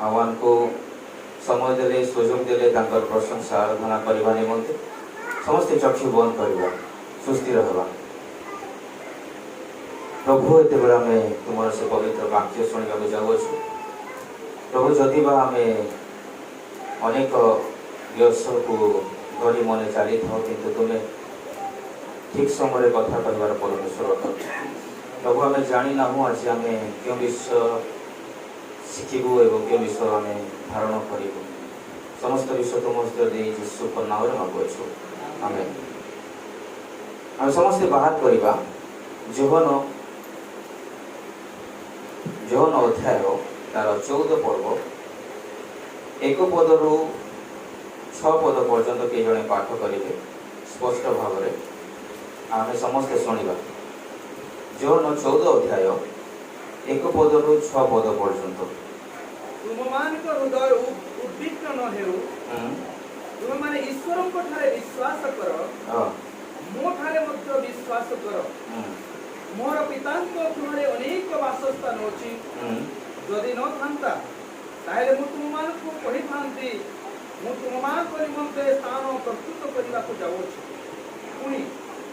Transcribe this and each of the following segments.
भगवान को समय देले सुजोग देले तांकर प्रशंसा आराधना करने निमंते समस्त चक्षु बंद करवा सुस्थिर हवा। प्रभु एत बेला आम तुम से पवित्र वाक्य शुणा जाऊँ। प्रभु जदि बा आम अनेक व्यस को धरी मन चली था कि तुम्हें ठीक समय कथा कहार परमेश्वर प्रभु आम जानी ना आज आम क्यों विषय शिखू एवं क्यों विषय आम धारण करूँ समस्त विषय तुम यीशु नाम मागुछु आम आम समस्ते बाहर करवा जोहन अध्याय तार 14 पर्व 1 पद रु 6 पद पर्यंत किए जड़े पाठ करेंगे स्पष्ट भाव में आम समस्ते शुणा। जोहन 14 अध्याय 1 पद रु 6 पद पर्यंत तुमମାନଙ୍କ ହୃଦୟ ଉଦ୍ବିଗ୍ନ ନ ହେଉ ତୁମେମାନେ ଈଶ୍ୱରଙ୍କ ଠାରେ ବିଶ୍ୱାସ କର ମୋ ଠାରେ ମଧ୍ୟ ବିଶ୍ୱାସ କର। ମୋର ପିତାଙ୍କ ଗୃହରେ ଅନେକ ବାସସ୍ଥାନ ଅଛି, ଯଦି ନଥାନ୍ତା ତାହେଲେ ମୁଁ ତୁମମାନଙ୍କୁ କହିଥାନ୍ତି ମୁଁ ତୁମମାନଙ୍କ ନିମନ୍ତେ ସ୍ଥାନ ପ୍ରସ୍ତୁତ କରିବାକୁ ଯାଉଅଛି। ପୁଣି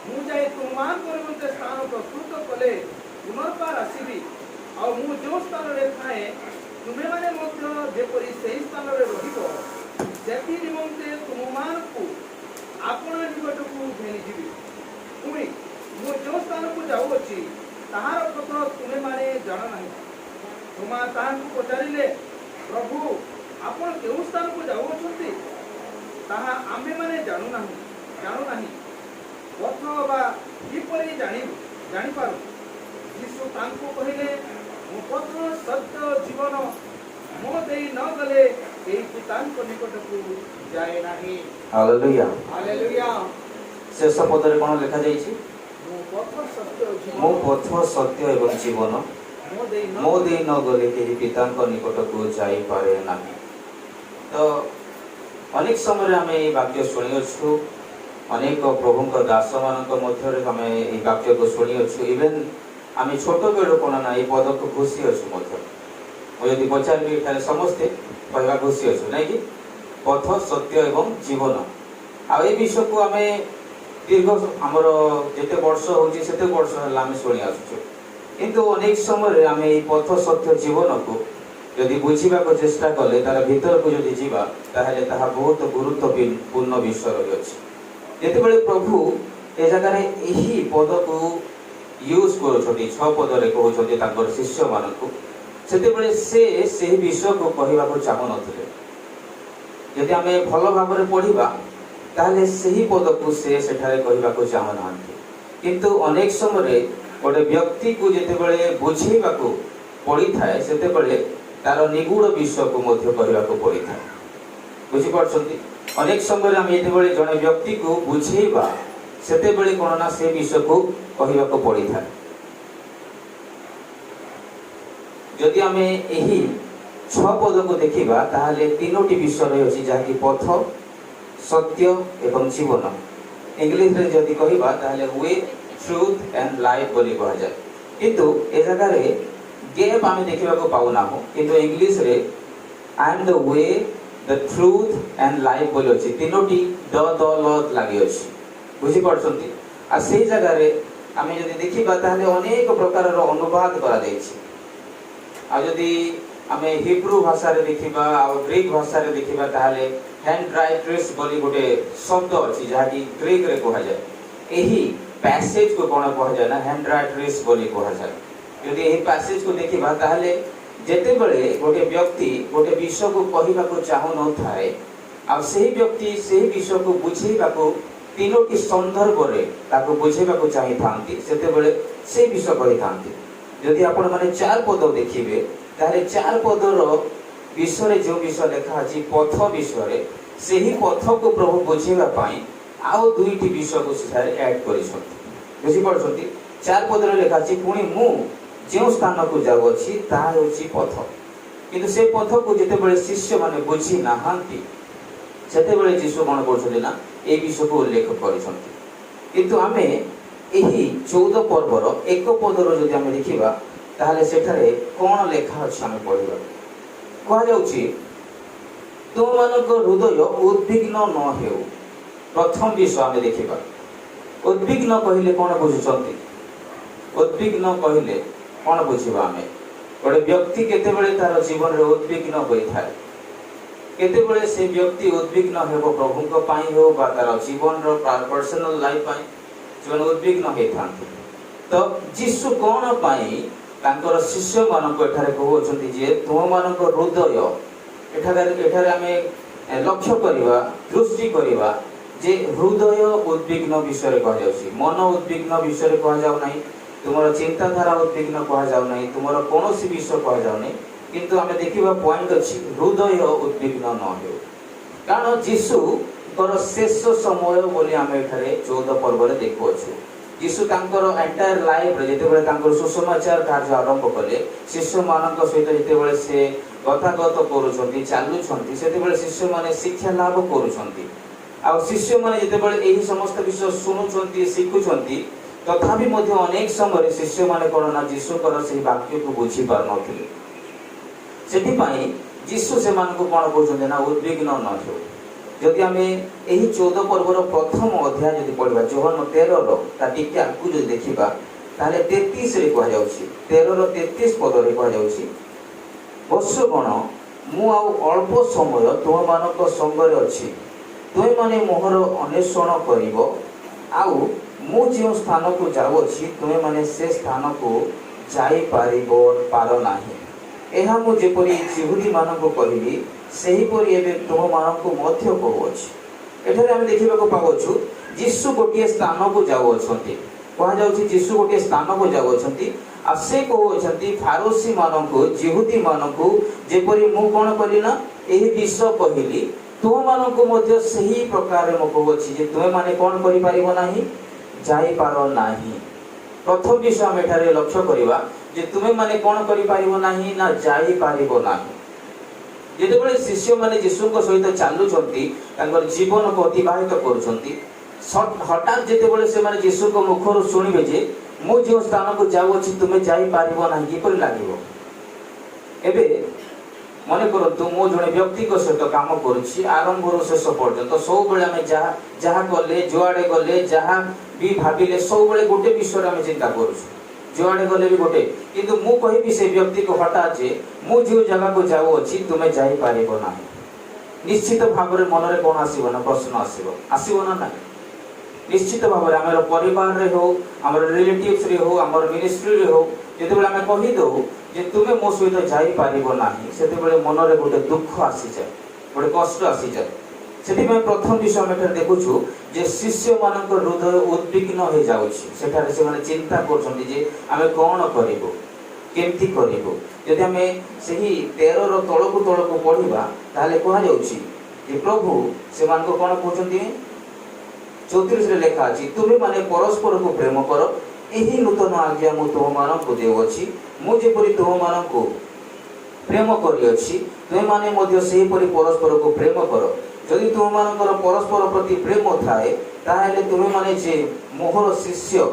ମୁଁ ଯାଇ ତୁମମାନଙ୍କ ନିମନ୍ତେ ସ୍ଥାନ ପ୍ରସ୍ତୁତ କଲେ ପୁନର୍ବାର ଆସିବି, ଆଉ ମୁଁ ଯେଉଁ ସ୍ଥାନରେ ଥାଏ ତୁମେମାନେ ମଧ୍ୟ ଯେପରି ସେହି ସ୍ଥାନରେ ରହିବ, ସେଥି ନିମନ୍ତେ ତୁମମାନଙ୍କୁ ଆପଣ ନିକଟକୁ ଘେନିଯିବି। ପୁଣି ମୁଁ ଯେଉଁ ସ୍ଥାନକୁ ଯାଉଅଛି ତାହାର ପଥ ତୁମେମାନେ ଜାଣ ନାହିଁ। ତୁମେ ତାହାଙ୍କୁ ପଚାରିଲେ, ପ୍ରଭୁ ଆପଣ କେଉଁ ସ୍ଥାନକୁ ଯାଉଅଛନ୍ତି? ତାହା ଆମେମାନେ ଜାଣୁନାହିଁ, ପଥ ବା କିପରି ଜାଣିପାରୁ? ଯୀଶୁ ତାଙ୍କୁ କହିଲେ, ମୁଁ ପଥ ସତ୍ୟ ଜୀବନ, ମୋ ଦେଇ ନ ଗଲେ କେହି ପିତାଙ୍କ ନିକଟକୁ ଯାଏ ନାହିଁ। Hallelujah hallelujah. शेष पदरे कौन लिखा जाइए? मो पथ सत्य एवं जीवन, मो दे न गले कहीं पिता निकट को जापे ना। तो अनेक समय आम ये वाक्य शुणीअु, अनेक प्रभु दास मान मध्य आम ये वाक्य को शुणीअु। इवेन आम छोट बेलू कौन ना ये पद को घुसी अच्छु। मुझे पचारि समस्ते कहवा घुसी अच्छु ना कि पथ सत्य एवं जीवन। आ विषय को आम दीर्घ आमर जिते वर्ष होते वर्ष है आम शुणी आसुचु, किंतु अनेक समय आम ये पथ सत्य जीवन को यदि बुझा चेष्टा कले तार भीतर को जदि जीवा ताहले ताहा बहुत गुरुत्वपूर्ण विषय रही अछि। जेतेबेले प्रभु ए जगह यही पद को यूज करुछथि 6 पद रे कहउछथि तांकर शिष्य मानकु, सेतेबेले से विषय को कहबा को चाहू नथिले। यदि आम भल भाव में पढ़ा ताहले सही पद को सेठारे कहबा को चाहू नाहंती, किंतु अनेक समय गोटे व्यक्ति को जेतेबेले बुझेबा को पड़ी थाए सेतेबेले तार निगूढ़ विषय को मध्य कहबा को पड़ी थाए। बुझी पारछंती? अनेक समय आम जेतेबेले जने व्यक्ति को बुझेबा सेतेबेले कोन ना से विषय को कहबा को पड़ी थाए। जदि आम यही 6 पद को देखिबा ताहले 3टी विषय रही अछि, जहाँकि पथ सत्य एवं जीवन। इंग्लिश रे जदि कहबा ताहले वे ट्रुथ एंड लाइफ बोली कहा जाए, किंतु ए जगह रे गैप आम देखा को पाऊ ना हो, किंतु इंग्लिश रे आई am the way the truth and life बोली अछि। 3टी द ल लागि अछि। बुझी पारछंती? आ सेही जगह रे आम जदि देखिबा ताहले अनेक प्रकार रो अनुवाद करा जायछि। आ जदि आम हिब्रू भाषा रे देखिबा आ ग्रीक भाषा रे देखिबा ताहले हैंडराइटर्स बोली गोटे शब्द अछि, जहा कि ग्रीक रे कहा जाए। एही पैसेज को कोन कहा जाए ना हैंडराइटर्स बोली कहा जाए। यदि एही पैसेज को देखिबा ताहले जेतेबेले गोटे व्यक्ति गोटे विषय को कहबा को चाहू न थाए आ सेही व्यक्ति सेही विषय को बुझेबा को 3टी संदर्भ रे ताको बुझेबा को चाहि थांती, सेतेबेले से विषय कहि थांती। यदि आपण माने 4 पद देखिबे ताहले 4 पदर विषय जो विषय लिखा अछि पथ विषय, से ही पथ को प्रभु बुझेबा पाई आउ 2टी विषय को सिधारे ऐड करिसथि। बुझी पारछथि? 4 पद रे लिखा अछि पुणी मु जो स्थान को जाउ अछि ताहा होछि पथ, किंतु से पथ को जेतेबेले शिष्य माने बुझी नाहांती सेतेबेले यीशु कोन करछले ना ए विषय को उल्लेख करिसथि। किंतु आमे एही 14 पर्वर 1 पदर जदि आमे देखिबा ताहले सेठारे कोन लेखा अछि आमे पढिबा। कह जाउछि तुम मानक हृदय उद्विग्न न हेउ। प्रथम विषय आम देखा उद्विग्न कहले कौन बुझुंट उद्विग्न कहले कौन बुझा आम गोटे व्यक्ति केतेबेले तार जीवन में उद्विग्न होता है केतेबेले से व्यक्ति उद्विग्न हेबो प्रभु हो तार जीवन पर्सनल लाइफ जीवन उद्विग्न होता तो जीशु कौन पाई तांकर शिष्य मानक एठारे कहउछन्ति जे तुम मानक हृदय एठारे आमे लक्ष्य करवा दृष्टि करवा जे हृदय उद्विग्न विषय कह जाउछि मन उद्विग्न विषय कह जाउ नाही तुमर चिंताधारा उद्विग्न कह जाउ नाही तुमर कोनोसी विषय कह जाउ नाही किंतु आमे देखिबा पॉइंट अछि हृदय उद्विग्न न हेउ कारण जीशु कर शेष समय बोली आमे एठारे 14 पर्व रे देखुछु जीशु तांकर एंटायर लाइफ रे जेतेबेले तांकर सुसमाचार कार्य आरंभ कले शिष्य मानक सहित जेतेबेले से गतागत करूछन्ति चालुछन्ति सेतेबेले शिष्य माने शिक्षा लाभ करूछन्ति आ शिष्य माने जेतेबेले एही समस्त विषय सुनुछन्ति शिखुछन्ति तथापि मध्य अनेक समय शिष्य माने कोन ना जीशु कर से वाक्य को बुझी पार नथिले सेठी पई जीशु से मान को कोन कहउछन्ति ना उद्विग्न न हो जदि आमे एही 14 पर्वर प्रथम अध्याय जदि पढिबा जोहन 13 रो ता टिके आकु जदि देखिबा ताले 33 रे कह जाउछि 13 रो 33 पद रे कह जाउछि वत्सगण मु आ अल्प समय तुम मानक संगरे अछि तुम माने मोहर अन्वेषण करिवो आउ मु जो स्थान को जाउछि तुम माने से स्थान को जाई पारिबो पारो नाही एहा मु जेपरि जिहुदी मानको कहिली सेही परि एबे तुम मानको मध्य कहउछि एठारे हम देखिबा को पाउछु यीशु गोटे स्थान को जाउछन्ति कहा जाउछि यीशु गोटे स्थान को जाउछन्ति आ से कहउछन्ति फारोसी मानको जिहुदी मानको जेपरि मु कोन करिना एही विषय कहिली तुम मानको मध्य सही प्रकार मो कहउछि जे तुम माने कोन करि पारिबो नाही जाई पारो नाही प्रथम विषय हम एठारे लक्ष्य करिवा जे तुम माने कोन करि पारिबो नाही ना जाई पारिबो नाही जेतेबेले शिष्य माने यीशु को सहित चालुछन्ति तांकर जीवन को अतिबाहित करूछन्ति हठात जेतेबेले से माने यीशु को मुखर सुनिबे जे मो जो स्थान को जाउछि तुमे जाई पारिबो नाही किपर लागिवो एबे मन करतु मो जने व्यक्ति को सहित काम करूछि आरंभ रो शेष पर्यंत सब बेले हम जहा गले जुआडे गले जहा भी भाबिले सब बेले गोटे विषय हम चिंता करूछु जुआडे गले भी गोटे किंतु मु कहिबी से व्यक्ति को हटात जे मु जो जगह को जाउ अछि तुमे जाई पारिबो नाही निश्चित भाव रे मन रे कोन आसीबो ना प्रश्न आसीबो ना नाही निश्चित भाव रे हमर परिवार रे हो हमर रिलेटिव्स रे हो हमर मिनिस्ट्री रे हो जेते बेले हम कहि दो जे तुमे मो सहित जाई पारिबो नाही सेते बेले मन रे गोटे दुख आसी जाय गोटे कष्ट आसी जाय सेति में प्रथम विषय हम एठार देखुछु जे शिष्य मानक हृदय उद्विग्न हो जाउछि सेठारे से माने चिंता करछन्ति जे आमे कोन करिबो केमति करिबो यदि हमें सही 13 रो तळकु पढिबा ताले कहा जाउछि जे प्रभु से मान को कोन कहछन्ति 34 रे लेखा अछि तुमे माने परस्पर को प्रेम करो एही नूतन आज्ञा मु तुम मानक को देउछि मु जेपरि तुम मानक को प्रेम करि अछि तुमे माने मध्य सेही परि परस्पर को प्रेम करो यदि तुम मानकर परस्पर प्रति प्रेम थाए ताहेले तुमे माने जे मोहर शिष्य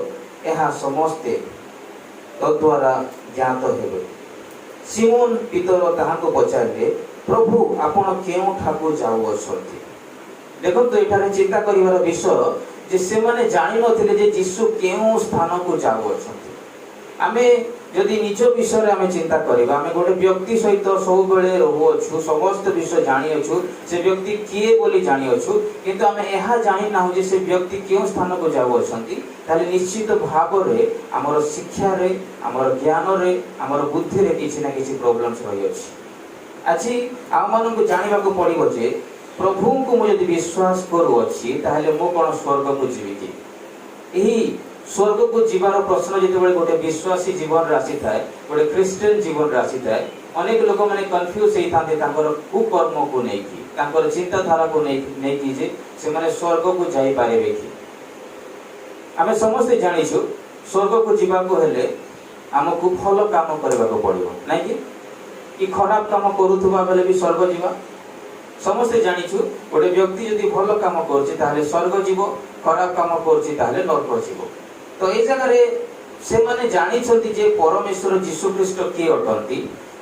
एहा समस्ते तद्वारा ज्ञात हेबे सिमोन पीतर ताहा को पचारे प्रभु आपण केउ ठाकु जाउ अछंती देखो तो एठारे चिंता करिवार विषय जे से माने जानि नथिले जे यीशु केउ स्थान को जाउ अछंती आमे यदि निज विषय रे आमे चिंता करिबा आमे गोटे व्यक्ति सहित सब बेले रहू अछु समस्त विषय जानि अछु से व्यक्ति किए बोली जानि अछु किंतु आमे एहा जानि ना जे से व्यक्ति केउ स्थान को जाउ अछंती ताले निश्चित भाव रे हमर शिक्षा रे हमर ज्ञान रे हमर बुद्धि रे किछि ना किछि प्रॉब्लम्स रहि अछि अछि आ मानन को जानिबा को पड़िबो जे प्रभु को मु यदि विश्वास करू अछि ताले मो कोन स्वर्ग को जीवी कि एही स्वर्ग को जीवार प्रश्न जेतेबेले गोटे विश्वासी जीवन राशि थाए गोटे क्रिश्चियन जीवन राशि थाए अनेक लोक माने कंफ्यूज हेई थाते तांकर कुकर्म को नै कि तांकर चिंता धारा को नै कि जे से माने स्वर्ग को जाई पारेबे कि आमे समस्त जानिछु स्वर्ग को जीवा को हेले हमकु भलो काम करबा को पड़िबो नै कि खराब काम करूथबा बेले भी स्वर्ग जीवा समस्त जानिछु गोटे व्यक्ति यदि भलो काम करछि ताले स्वर्ग जीवो खराब काम करछि ताले नरक जीवो तो ए जगह रे से माने जानि छथि जे परमेश्वर यीशु ख्रीष्ट के अटंती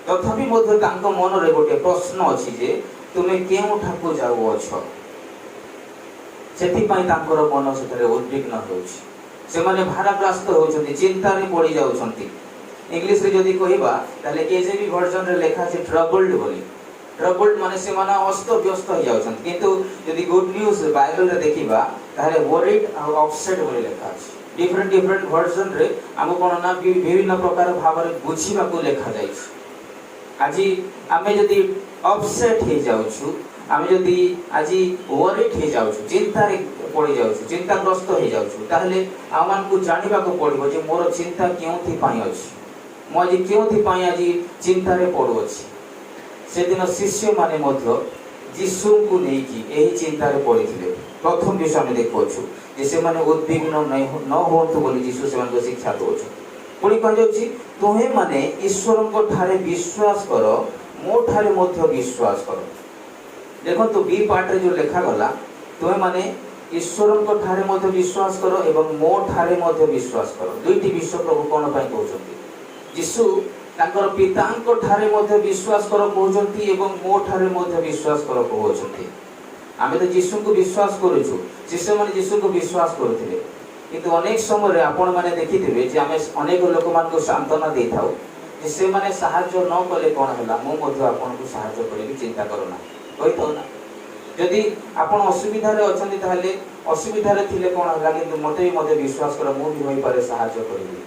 तथापि मध्य तांको मन रे गोटे प्रश्न अछि जे तुमे केउ ठाकु जाउ अछ सेति पई तांकर मन सेतरे उद्विग्न होउछि से माने भाराग्रस्त होउछन्ति चिंता रे पड़ी जाउछन्ति इंग्लिश रे जदी कहिबा ताले केजेबी वर्जन रे लेखा छै ट्रबल्ड बोली ट्रबल्ड माने से माने अस्त व्यस्त हो जाउछन्ति किंतु जदी गुड न्यूज बाइबल रे देखिबा ताले वरीड आ अपसेट बोली लेखा छै डिफरेंट वर्जन रे हम कोन ना विभिन्न प्रकार भाव रे बुझिबा को लेखा जाय छै आजि आमे जदी अपसेट हे जाउछु आमे जदी आजि वरीड हे जाउछु चिंता रे पड़ी जाउछु चिंताग्रस्त हे जाउछु ताहले आमान को जानिबा को पड़िबो जे मोर चिंता केउथि पाई अछि मो आज केउथि पाई आज चिंता रे पड़ो अछि से दिन शिष्य माने मध्य यीशु को नै कि एही चिंता रे पड़िथिले प्रथम विषय हम देखोछु जे से माने उद्विग्न न होंतु बोली यीशु से माने शिक्षा दोछु पुणी कह जाउछि तोहे माने ईश्वर को ठारे विश्वास करो मो ठारे मध्य विश्वास करो देखो तो बी पार्ट रे जो लेखा गला तोहे माने ईश्वर को ठारे मध्य विश्वास करो एवं मो ठारे मध्य विश्वास करो दुईटी विश्व प्रभु कोन पई कहउछन्ति यीशु तांकर पितांको ठारे मध्य विश्वास करो कहउछन्ति एवं मो ठारे मध्य विश्वास करो कहउछन्ति आमे तो यीशु को विश्वास करूछु शिष्य माने यीशु को विश्वास करथिले किंतु अनेक समय रे आपण माने देखिथिबे जे आमे अनेक लोक मान को सांत्वना देथाउ जे से माने सहाय्य न कले कोन हला मो मध्य आपण को सहाय्य करेबी चिंता करो ना कहिथौ ना यदि आपण असुविधा रे अछन्ति ताहले असुविधा रे थिले कोन हला किंतु मते भी मते विश्वास करो मो भी होई पारे सहाय्य करेबी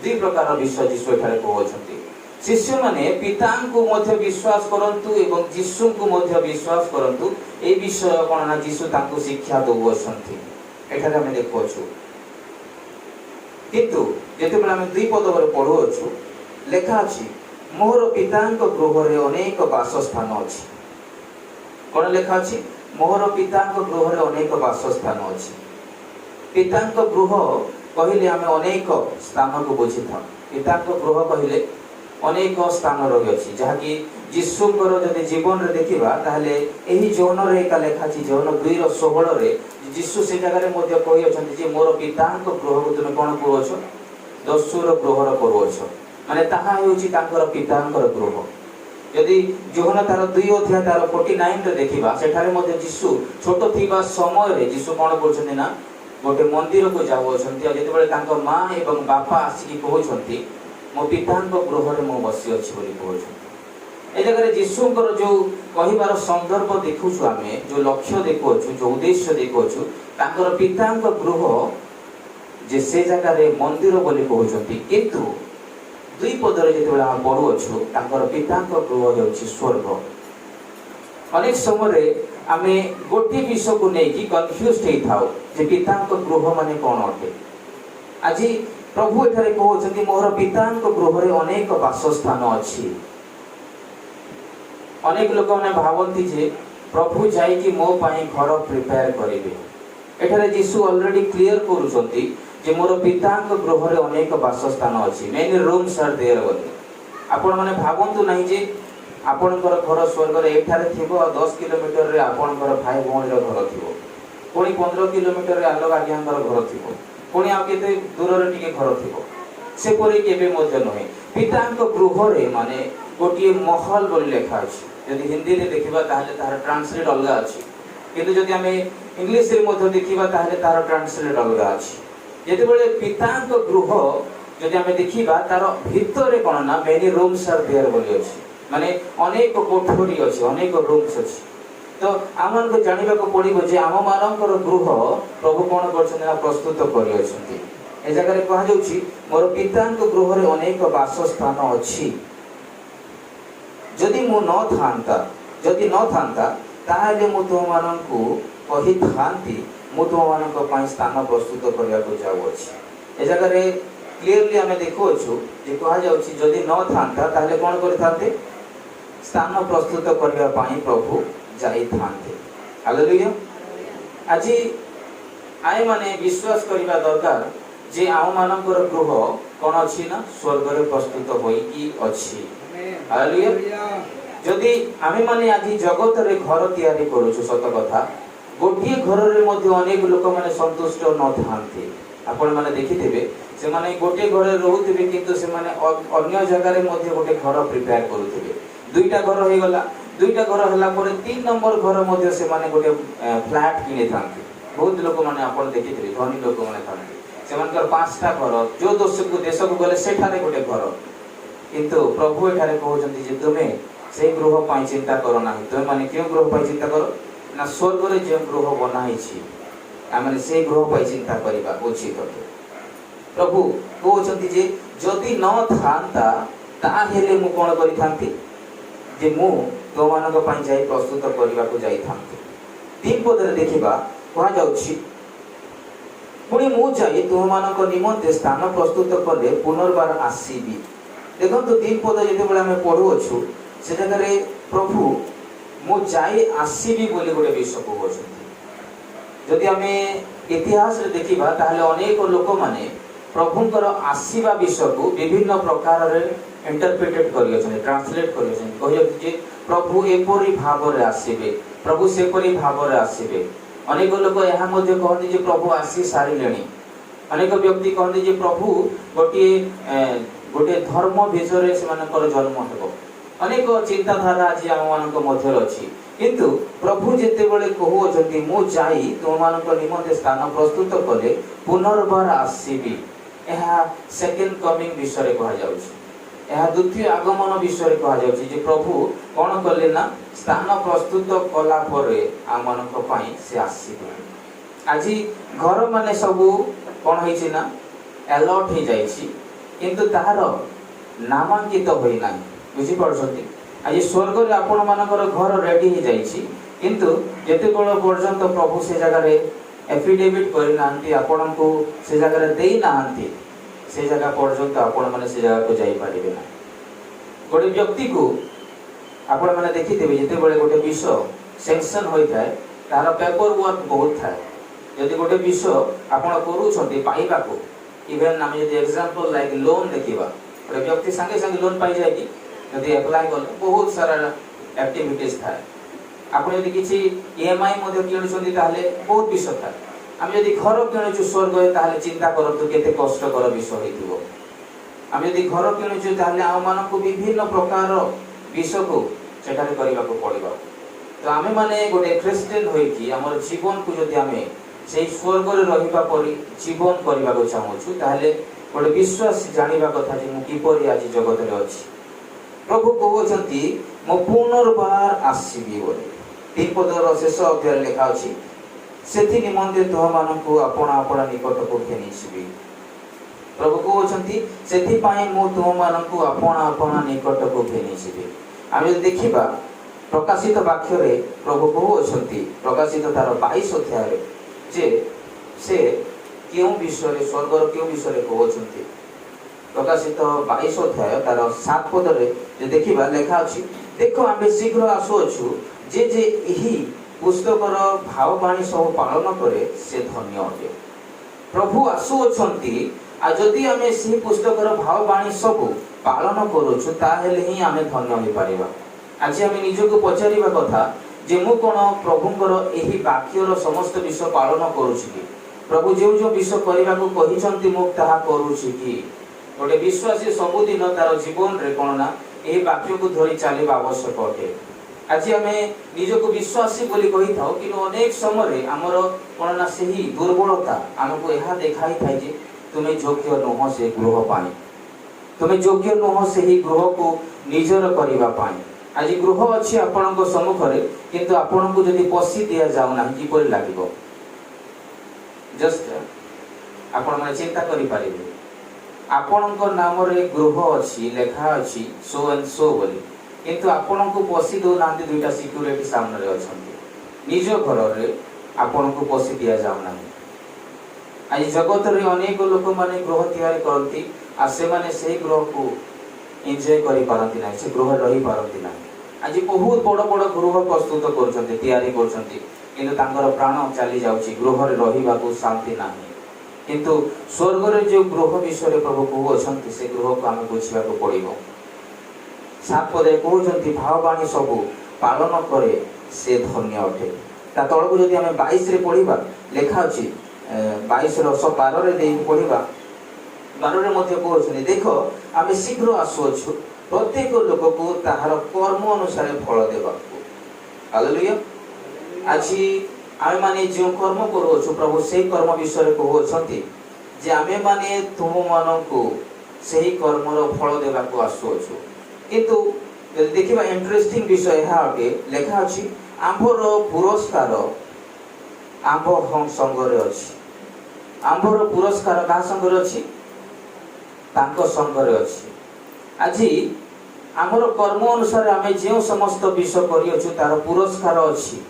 दुई प्रकार विश्वास यीशु ठारे कहउछन्ति शिष्य माने पितांको मध्य विश्वास करंतु एवं यीशु को मध्य विश्वास करंतु ए विषय कोन ना यीशु तांको शिक्षा दोउछन्ति एठारे हम देखोछु किंतु जेते बेला हम दुई पद रे पढुछु लेखा अछि मोर पितांको गृह रे अनेक वासस्थान अछि कोन लेखा अछि मोर पितांको गृह रे अनेक वासस्थान अछि पितांको गृह कहिले आमे अनेक स्थान को बुझी था पितांको गृह कहिले अनेक स्थान रही अछि जहा कि यीशुଙ୍କର जदि जीवन रे देखिबा ताहले एही जौन रे एका लेखा छी जौन 2:16 रे यीशु से जगह रे मध्ये कहि अछंती जे मोर पितांको गृह को तुमे कोन करू छ दस्युर गृह र करू छ माने ताहा होउची तांकर पितांकर गृह यदि जोहन तार 2 अध्याय तार 49 रे देखिबा सेठारे मध्ये यीशु छोट थिबा समय रे यीशु कोन करछन्ती ना गोटे मंदिर को जाउ अछंती जेते बेले तांको मां एवं बापा आसी कि कहउछन्ती मो पितांको गृह रे मो बसी अछि बोली कहउछन्ती ए जगह रे यीशुଙ୍କର जो कहिबार संदर्भ देखुछु आमे जो लक्ष्य देखुछु जो उद्देश्य देखुछु तांकर पितांको गृह जे से जगह रे मंदिर बोली कहउछन्ती किंतु दुई पद रे जेते बेले हम पढु अछु तांकर पितांको गृह हेउछि स्वर्ग अनेक समय रे आमे गोटे विषय को नै कि कंफ्यूज हे थाउ जे पितांको गृह माने कोन अटे आजि प्रभु एठारे कहउछन्ती मोर पितांको गृह रे अनेक वासस्थान अछि अनेक लोक माने भावंती जे प्रभु जाई कि मो पाई घर प्रिपेयर करिवे एठारे यीशु ऑलरेडी क्लियर करूछन्ती जे मोर पितांको गृह रे अनेक वासस्थान अछि मेनी रूम्स आर देयर बोली आपण माने भावंतु नाही जे आपणकर घर स्वर्ग रे एठारे थिबो 10 किलोमीटर रे आपणकर भाई भौणी रो घर थिबो पुणी 15 किलोमीटर रे आलो आज्ञांकर घर थिबो पुणी आ केते दूर रे टिके घर थिबो से परि केबे मध्य नहे पितांको गृह रे माने गोटिए महल बोली लेखा अछि यदि हिंदी रे देखिबा ताहले तार ट्रांसलेट अलगा अछि किंतु जदि हमें इंग्लिश रे मध्ये देखिबा ताहले तार ट्रांसलेट अलगा अछि जेते बेले पितांको गृह जदि हमें देखिबा तार भितरे कोन ना मेनी रूम्स आर देयर बोली अछि माने अनेक कोठरी अछि अनेक रूम्स अछि तो आमन को जानिबा को पड़िबो जे आम मानकर गृह प्रभु कोन करछन ना प्रस्तुत करि अछंती ए जगह रे कहा जाउछि मोर पितांको गृह रे अनेक वासस्थान अछि जदि मु न थांता ताहले मु तो मानन को कहि थांती मु तो मानन को पई स्थान प्रस्तुत करिया को जाउ अछि ए जगह रे क्लियरली हमें देखो छु जे कहा जाउछि जदि न थांता ताहले कोन करि थांते स्थान प्रस्तुत करिया पई प्रभु जाई थांते हालेलुया आजि आय माने विश्वास करिबा दरकार जे आम मानकर गृह कोन अछि ना स्वर्ग रे प्रस्तुत होई कि अछि हालेलुया जदि आमे माने आज जगत रे घर तयारी करूछु सत कथा गोटिए घर रे मध्ये अनेक लोक माने संतुष्ट न थांते आपण माने देखिथिबे से माने गोटे घर रहउथिबे किंतु से माने अन्य जगह रे मध्ये गोटे घर प्रिपेयर करूथिबे दुईटा घर होई गला दुईटा घर हला पर 3 नंबर घर मध्ये से माने गोटे फ्लैट किने थांती बहुत लोक माने आपण देखिथिबे धनी लोक माने थांती से मानकर 5टा घर जो देश को गले सेठारे गोटे घर किंतु प्रभु एठारे कहउचंती जे तुमे से गृह पाई चिंता करो ना तुम माने क्यों गृह पाई चिंता करो ना स्वर्ग रे जे गृह बनाई छी आमे से गृह पाई चिंता करिबा उचित अटे प्रभु कहउचंती जे जदि न थांता ता हेले मु कोन करि थांती जे मु तो मानक पाई जाई प्रस्तुत करिबा को जाई थांती 3 पद रे देखिबा कहा जाउछि पुणी मु जाई तुम मानक निमंते स्थान प्रस्तुत करले पुनर्बार आसीबी देखो तो 3 पद जते बेला हम पढु अछु से जगह रे प्रभु मु जाई आसीबी बोली गोटे विषय को होछथि जदि हमें इतिहास रे देखिबा ताहले अनेक लोक माने प्रभुंकर आसीबा विषय को विभिन्न प्रकार रे इंटरप्रेटेड करियछन ट्रांसलेट करियछन कहियो जे प्रभु एपरि भाव रे आसीबे प्रभु सेपरि भाव रे आसीबे अनेक लोक यहा मध्ये कहନ୍ତି जे प्रभु आसी सारिलेणी अनेक व्यक्ति कहନ୍ତି जे प्रभु गोटे धर्म विषय से मानकर जन्म हेबो अनेक चिंताधारा आज आम मानक मध्य अछि किंतु प्रभु जेते बेले कहू अछंती मु जाई तुम मानक निमंते स्थान प्रस्तुत कले पुनर्बार आसीबी एहा सेकंड कमिंग विषय कहा जाउछि एहा द्वितीय आगमन विषय कहा जाउछि जे प्रभु कोन कले ना स्थान प्रस्तुत कला परे आम मानक पई से आसीबे आजी घर माने सब कोन होइछि ना अलॉट हे जाइछि किंतु ताहार नामांकित होई नाही बुझी पड़छंती आज स्वर्ग रे आपण मानकर घर रेडी हे जाइछि किंतु जेते कोन पर्यंत प्रभु से जगह रे एफिडेविट करि नांती आपण को से जगह रे देई नांती से जगह पर्यंत आपण माने से जगह को जाई पारिबे ना गोटे व्यक्ति को आपण माने देखिथिबे जेते बेले गोटे विषय सैंक्शन होई थाए तार पेपर वर्क बहुत थाए यदि गोटे विषय आपण करू छथि पाइबा को इवन नाम यदि एग्जांपल लाइक लोन देखिबा गोटे व्यक्ति संगे संगे लोन पाई जाय कि यदि अप्लाई कर बहुत सारा एक्टिविटीज थाए आपण यदि किछि ईएमआई मध्ये किनु छथि ताले बहुत विषय थाए हम यदि घर किनु स्वर्ग ताले चिंता करतु केते कष्टकर विषय हेतिबो हम यदि घर किनु ताले आ मानन को विभिन्न प्रकार विषय को सेठारे करिबा को पड़िबा तो आमे माने गोटे क्रिश्चियन होई कि हमर जीवन को यदि आमे से स्वर्ग रे रहिबा परि जीवन करिबा को चाहूछु ताले गोटे विश्वास जानिबा कथा जे मु किपरि आज जगत रे अछि प्रभु कहउछंती मो पुनर्बार आसीबी बोले 3 पदर शेष अध्याय लिखा अछि सेथि निमंते तुम मानकु अपना अपना निकट को घेनिसिबी प्रभु कहउछंती सेथि पई मु तुम मानकु अपना अपना निकट को घेनिसिबी आमे देखिबा प्रकाशित वाक्य रे प्रभु कहउछंती प्रकाशित तार 22 अध्याय रे जे से क्यों विषय रे स्वर्ग रो क्यों विषय रे कहउछंती प्रकाशित 22 अध्याय तार 7 पद रे जे देखिबा लेखा अछि देखो आमे शीघ्र आसु अछु जे जे एही पुस्तकर भाववाणी सब पालन करे से धन्य अटे प्रभु आसु अछंती आ जदि आमे से पुस्तकर भाववाणी सब पालन करूछु ताहेले ही आमे धन्य होई परिबा आज आमे निजको पचारिबा कथा जे मु कोन प्रभुंकर एही वाक्यर समस्त विषय पालन करूछु कि प्रभु जो जो विषय करिबा को कहिसंती मु ताहा करूछु कि गोटे विश्वासी सबुदिन तार जीवन रे कोन ना एही वाक्य को धरि चालिबा आवश्यक अटे आज आमे निजको विश्वासी बोली कहि थाओ कि अनेक समय रे हमर कोन ना सेही दुर्बलता हमको एहा देखाई थाई जे तुमे योग्य नह से गृह पाई तुमे योग्य नह से ही गृह को निजर करिबा पाई आज गृह अछि आपनक सम्मुख रे किंतु आपनको जदि पसी दिया जाउ ना कि परि लागिबो जस्ट आपण माने चिंता करि पारिबे आपनक नाम रे गृह अछि लेखा अछि सो एंड सो बोली किंतु आपनको पसी दो नांती दुईटा सिक्युरिटी सामने रे अछंती निज घर रे आपनको पसी दिया जाउ ना आज जगत रे अनेक लोक माने गृह तैयारी करती आ से माने से गृह को एन्जॉय करि पारंती नै से गृह रही पारंती नै आज बहुत बड़ बड़ गृह प्रस्तुत करछंती तैयारी करछंती किंतु तांगर प्राण चली जाउची गृह रे रहिबा को शांति नाही किंतु स्वर्ग रे जो गृह विषय प्रभु कहू अछंती से गृह को हम बुझिबा को पड़िबो 7 पदे कहउछंती भाववाणी सब पालन करे से धन्य अटे ता तळको जदि हम 22 रे पढिबा लेखा अछि 22:12 पढ़ा 12 कहते देख आम शीघ्र आसुअछु प्रत्येक लोक को ताहार कर्म अनुसार फल देवा। हालेलुया। आज आमे माने जो कर्म करूछु प्रभु से कर्म विषय कहउछंती जे आमे माने तुम माननको सही कर्मर फल देवा को आसुअछु। किंतु देखिबा इंटरेस्टिंग विषय है अटे लेखा अछि आंभर पुरस्कार आंभ हम संगरे अछि। आंभर पुरस्कार का संगरे अछि तांको संगरे अछि। आज आमर कर्म अनुसार आमे जे समस्त विषय करियछु तार पुरस्कार अछि।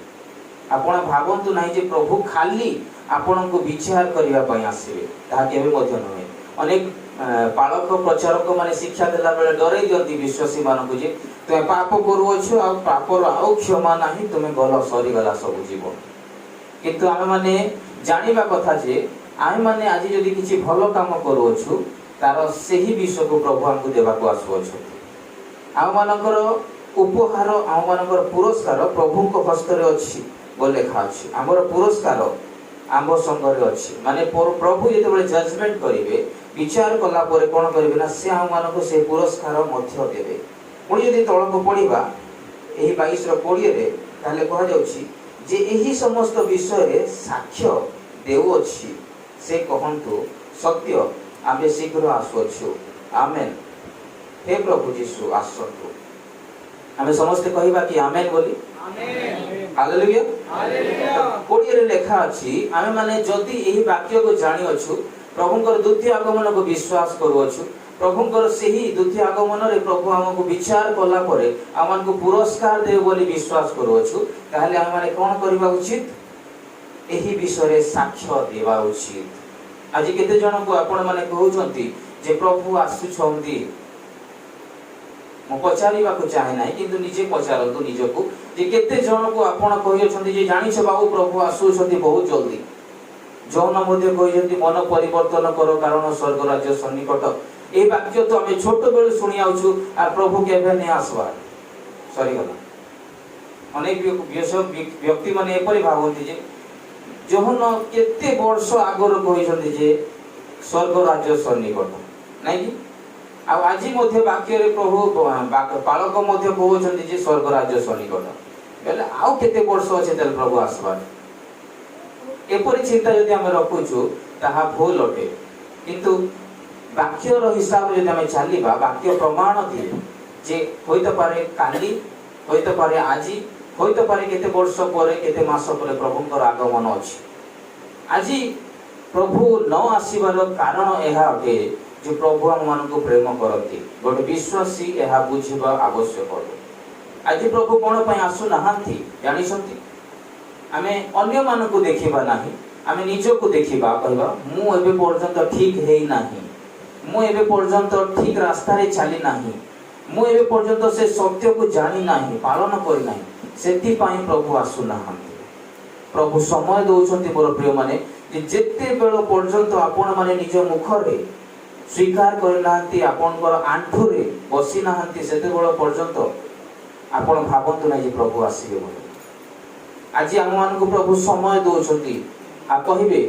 आपण भावंतु नाही जे प्रभु खाली आपण को विचार करिया पई आसीबे ता केबे मध्य नहे। अनेक पालक प्रचारक माने शिक्षा देला बेले डरै दियंती विश्वासी मानकु जे तुमे पाप करूछु आ पापर आउ क्षमा नाही तुमे गल सरी गला सब जीवन। किंतु आमे माने जानिबा कथा जे आमे माने आज जदि किछि भलो काम करूछु तार सही विषय को प्रभु हमकु देबा को आसुछु। आम मानकर उपहार आम मानकर पुरस्कार प्रभु को हस्तरे अछि बोल लेखा अछि। हमर पुरस्कार आंभ संगरे अछि माने प्रभु जेतेबेले जजमेंट करिवे विचार कला परे कोन करिवे ना से हम मानको से पुरस्कार मध्य देबे। पुणी यदि तळको पढिबा एही 22:20 रे ताले कहा जाउछि जे एही समस्त विषय रे साक्ष्य देउ अछि से कहंतु सत्य आमे शीघ्र आसुछु। आमेन। हे प्रभु जीशु आसंतु आमे समस्त कहिबा कि आमेन बोली। आमेन। हालेलुया। हालेलुया। कोडिये रे लेखा अछि आमे माने जदि एही वाक्य को जानि अछु प्रभुंकर द्वितीय आगमन को विश्वास करू अछु प्रभुंकर सही द्वितीय आगमन रे प्रभु हमको विचार कला परे हमनको पुरस्कार देव बोली विश्वास करू अछु ताहले हम माने कोन करबा उचित एही विषय रे साक्ष्य देबा उचित। आज केते जन को आपण माने कहउछंती जे प्रभु आसुछंती मो पचारिबा को चाहे नाही किंतु निजे पचारंतु निजको जे केते जन को आपण कहियछंती जे जानि छ बाबू प्रभु आसुछंती बहुत जल्दी। जौन मध्ये कहियछंती मन परिवर्तन करो कारण स्वर्ग राज्य सन्निकट। ए वाक्य तो हमें छोट बेल सुनि आउछु आ प्रभु केबे नै आसबा सरी गला। अनेक व्यक्ति माने एपरि भावंती जे जौन केते वर्ष आगर कहियछंती जे स्वर्ग राज्य सन्निकट नै कि आ आज मध्ये वाक्य रे प्रभु पालक मध्ये कहउछंती जे स्वर्ग राज्य सन्निकट बेले आउ केते वर्ष अछि तेल प्रभु आसबा। एपरि चिंता यदि हम रखुछु ताहा भूल अटे किंतु वाक्य रो हिसाब यदि हम चलीबा वाक्य प्रमाण दिए जे होइत पारे काली होइत पारे आजी होइत पारे केते वर्ष परे केते मास परे प्रभुंकर आगमन अछि। आजी प्रभु न आसीबार कारण एहा अटे जे प्रभु हम मान को प्रेम करती गोटे विश्वासी एहा बुझिबा आवश्यक अटे। आज प्रभु कोन पय आसु नहांती जानि छंती आमे अन्य मान को देखिबा नाही आमे निजो को देखिबा कहबा मु एबे पर्यंत ठीक हेई नाही मु एबे पर्यंत ठीक रास्ता रे चली नाही मु एबे पर्यंत से सत्य को जानि नाही पालन करि नाही सेति पय प्रभु आसु नहांती। प्रभु समय दउछंती मोर प्रिय माने जे जेते बेलो पर्यंत आपण माने निज मुख रे स्वीकार करि नांती आपनकर आंठु रे बसी नांती सेते बेलो पर्यंत आपण भाबंतु नाही जे प्रभु आसीबे बोली। आज हम मान को प्रभु समय दउछंती आ कहिबे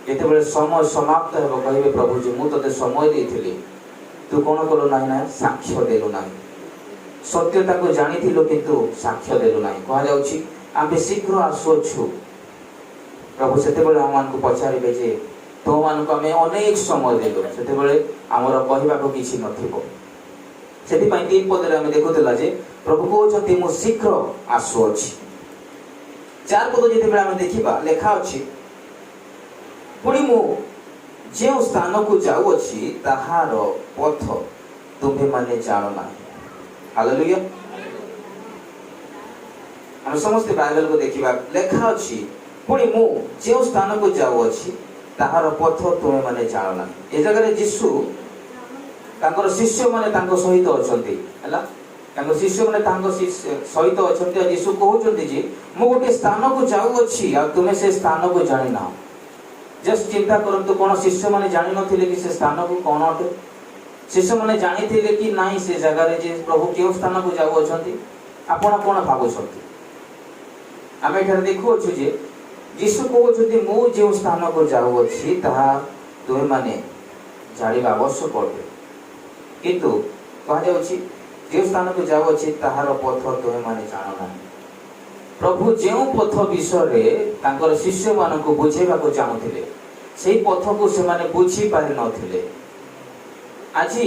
जेतेबेले समय समाप्त हेबो कहिबे प्रभु जे मु तते समय देइथिली तू कोन कलो नाही ना साक्ष्य देलो नाही सत्यता को जानिथिलो किंतु साक्ष्य देलो नाही। कहा जाउछि आमे शीघ्र आसुछु प्रभु सेतेबेले हम मान को पछारिबे जे तो मान को हमें अनेक समय देलो सेतेबेले हमर कहिबा को किछि नथिबो। सेति पय 3 पद रे हमें देखुतला जे प्रभु कहउछंती मु शीघ्र आसुछि। 4 पद जेतेबेले हमें देखिबा लेखा अछि पुणी मु जे स्थान को जाउ अछि ताहार पथ तुमे माने जानो नाही। हालेलुया। हम समस्त बाइबल को देखिबा लेखा अछि पुणी मु जे स्थान को जाउ अछि ताहार पथ तुमे माने जानो नाही। ए जगह रे यीशु तांकर शिष्य माने तांको सहित अछंती हला तांको शिष्य माने तांको सहित अछंती यीशु कहउछंती जे मु गोटे स्थान को जाउ अछि आ तुमे से स्थान को जानि ना। जस्ट चिंता करंतु कोन शिष्य माने जानि नथिले कि से स्थान को कोन अटे। शिष्य माने जानि थिले कि नाही से जगह रे जे प्रभु केउ स्थान को जाउ अछंती आपण कोन भाबुछंती। आमे एठार देखु छु जे यीशु कहते मु जो स्थान को जाऊँगी ताहा तुम मैंने जाना आवश्यक अटे किंतु कहुच्छी जो स्थान को जाऊँगी ताहार पथ तुम मैंने जान ना। प्रभु जो पथ विषय शिष्य मान बुझेवा चाहूले से पथ को से बुझी पारि नथिले। आज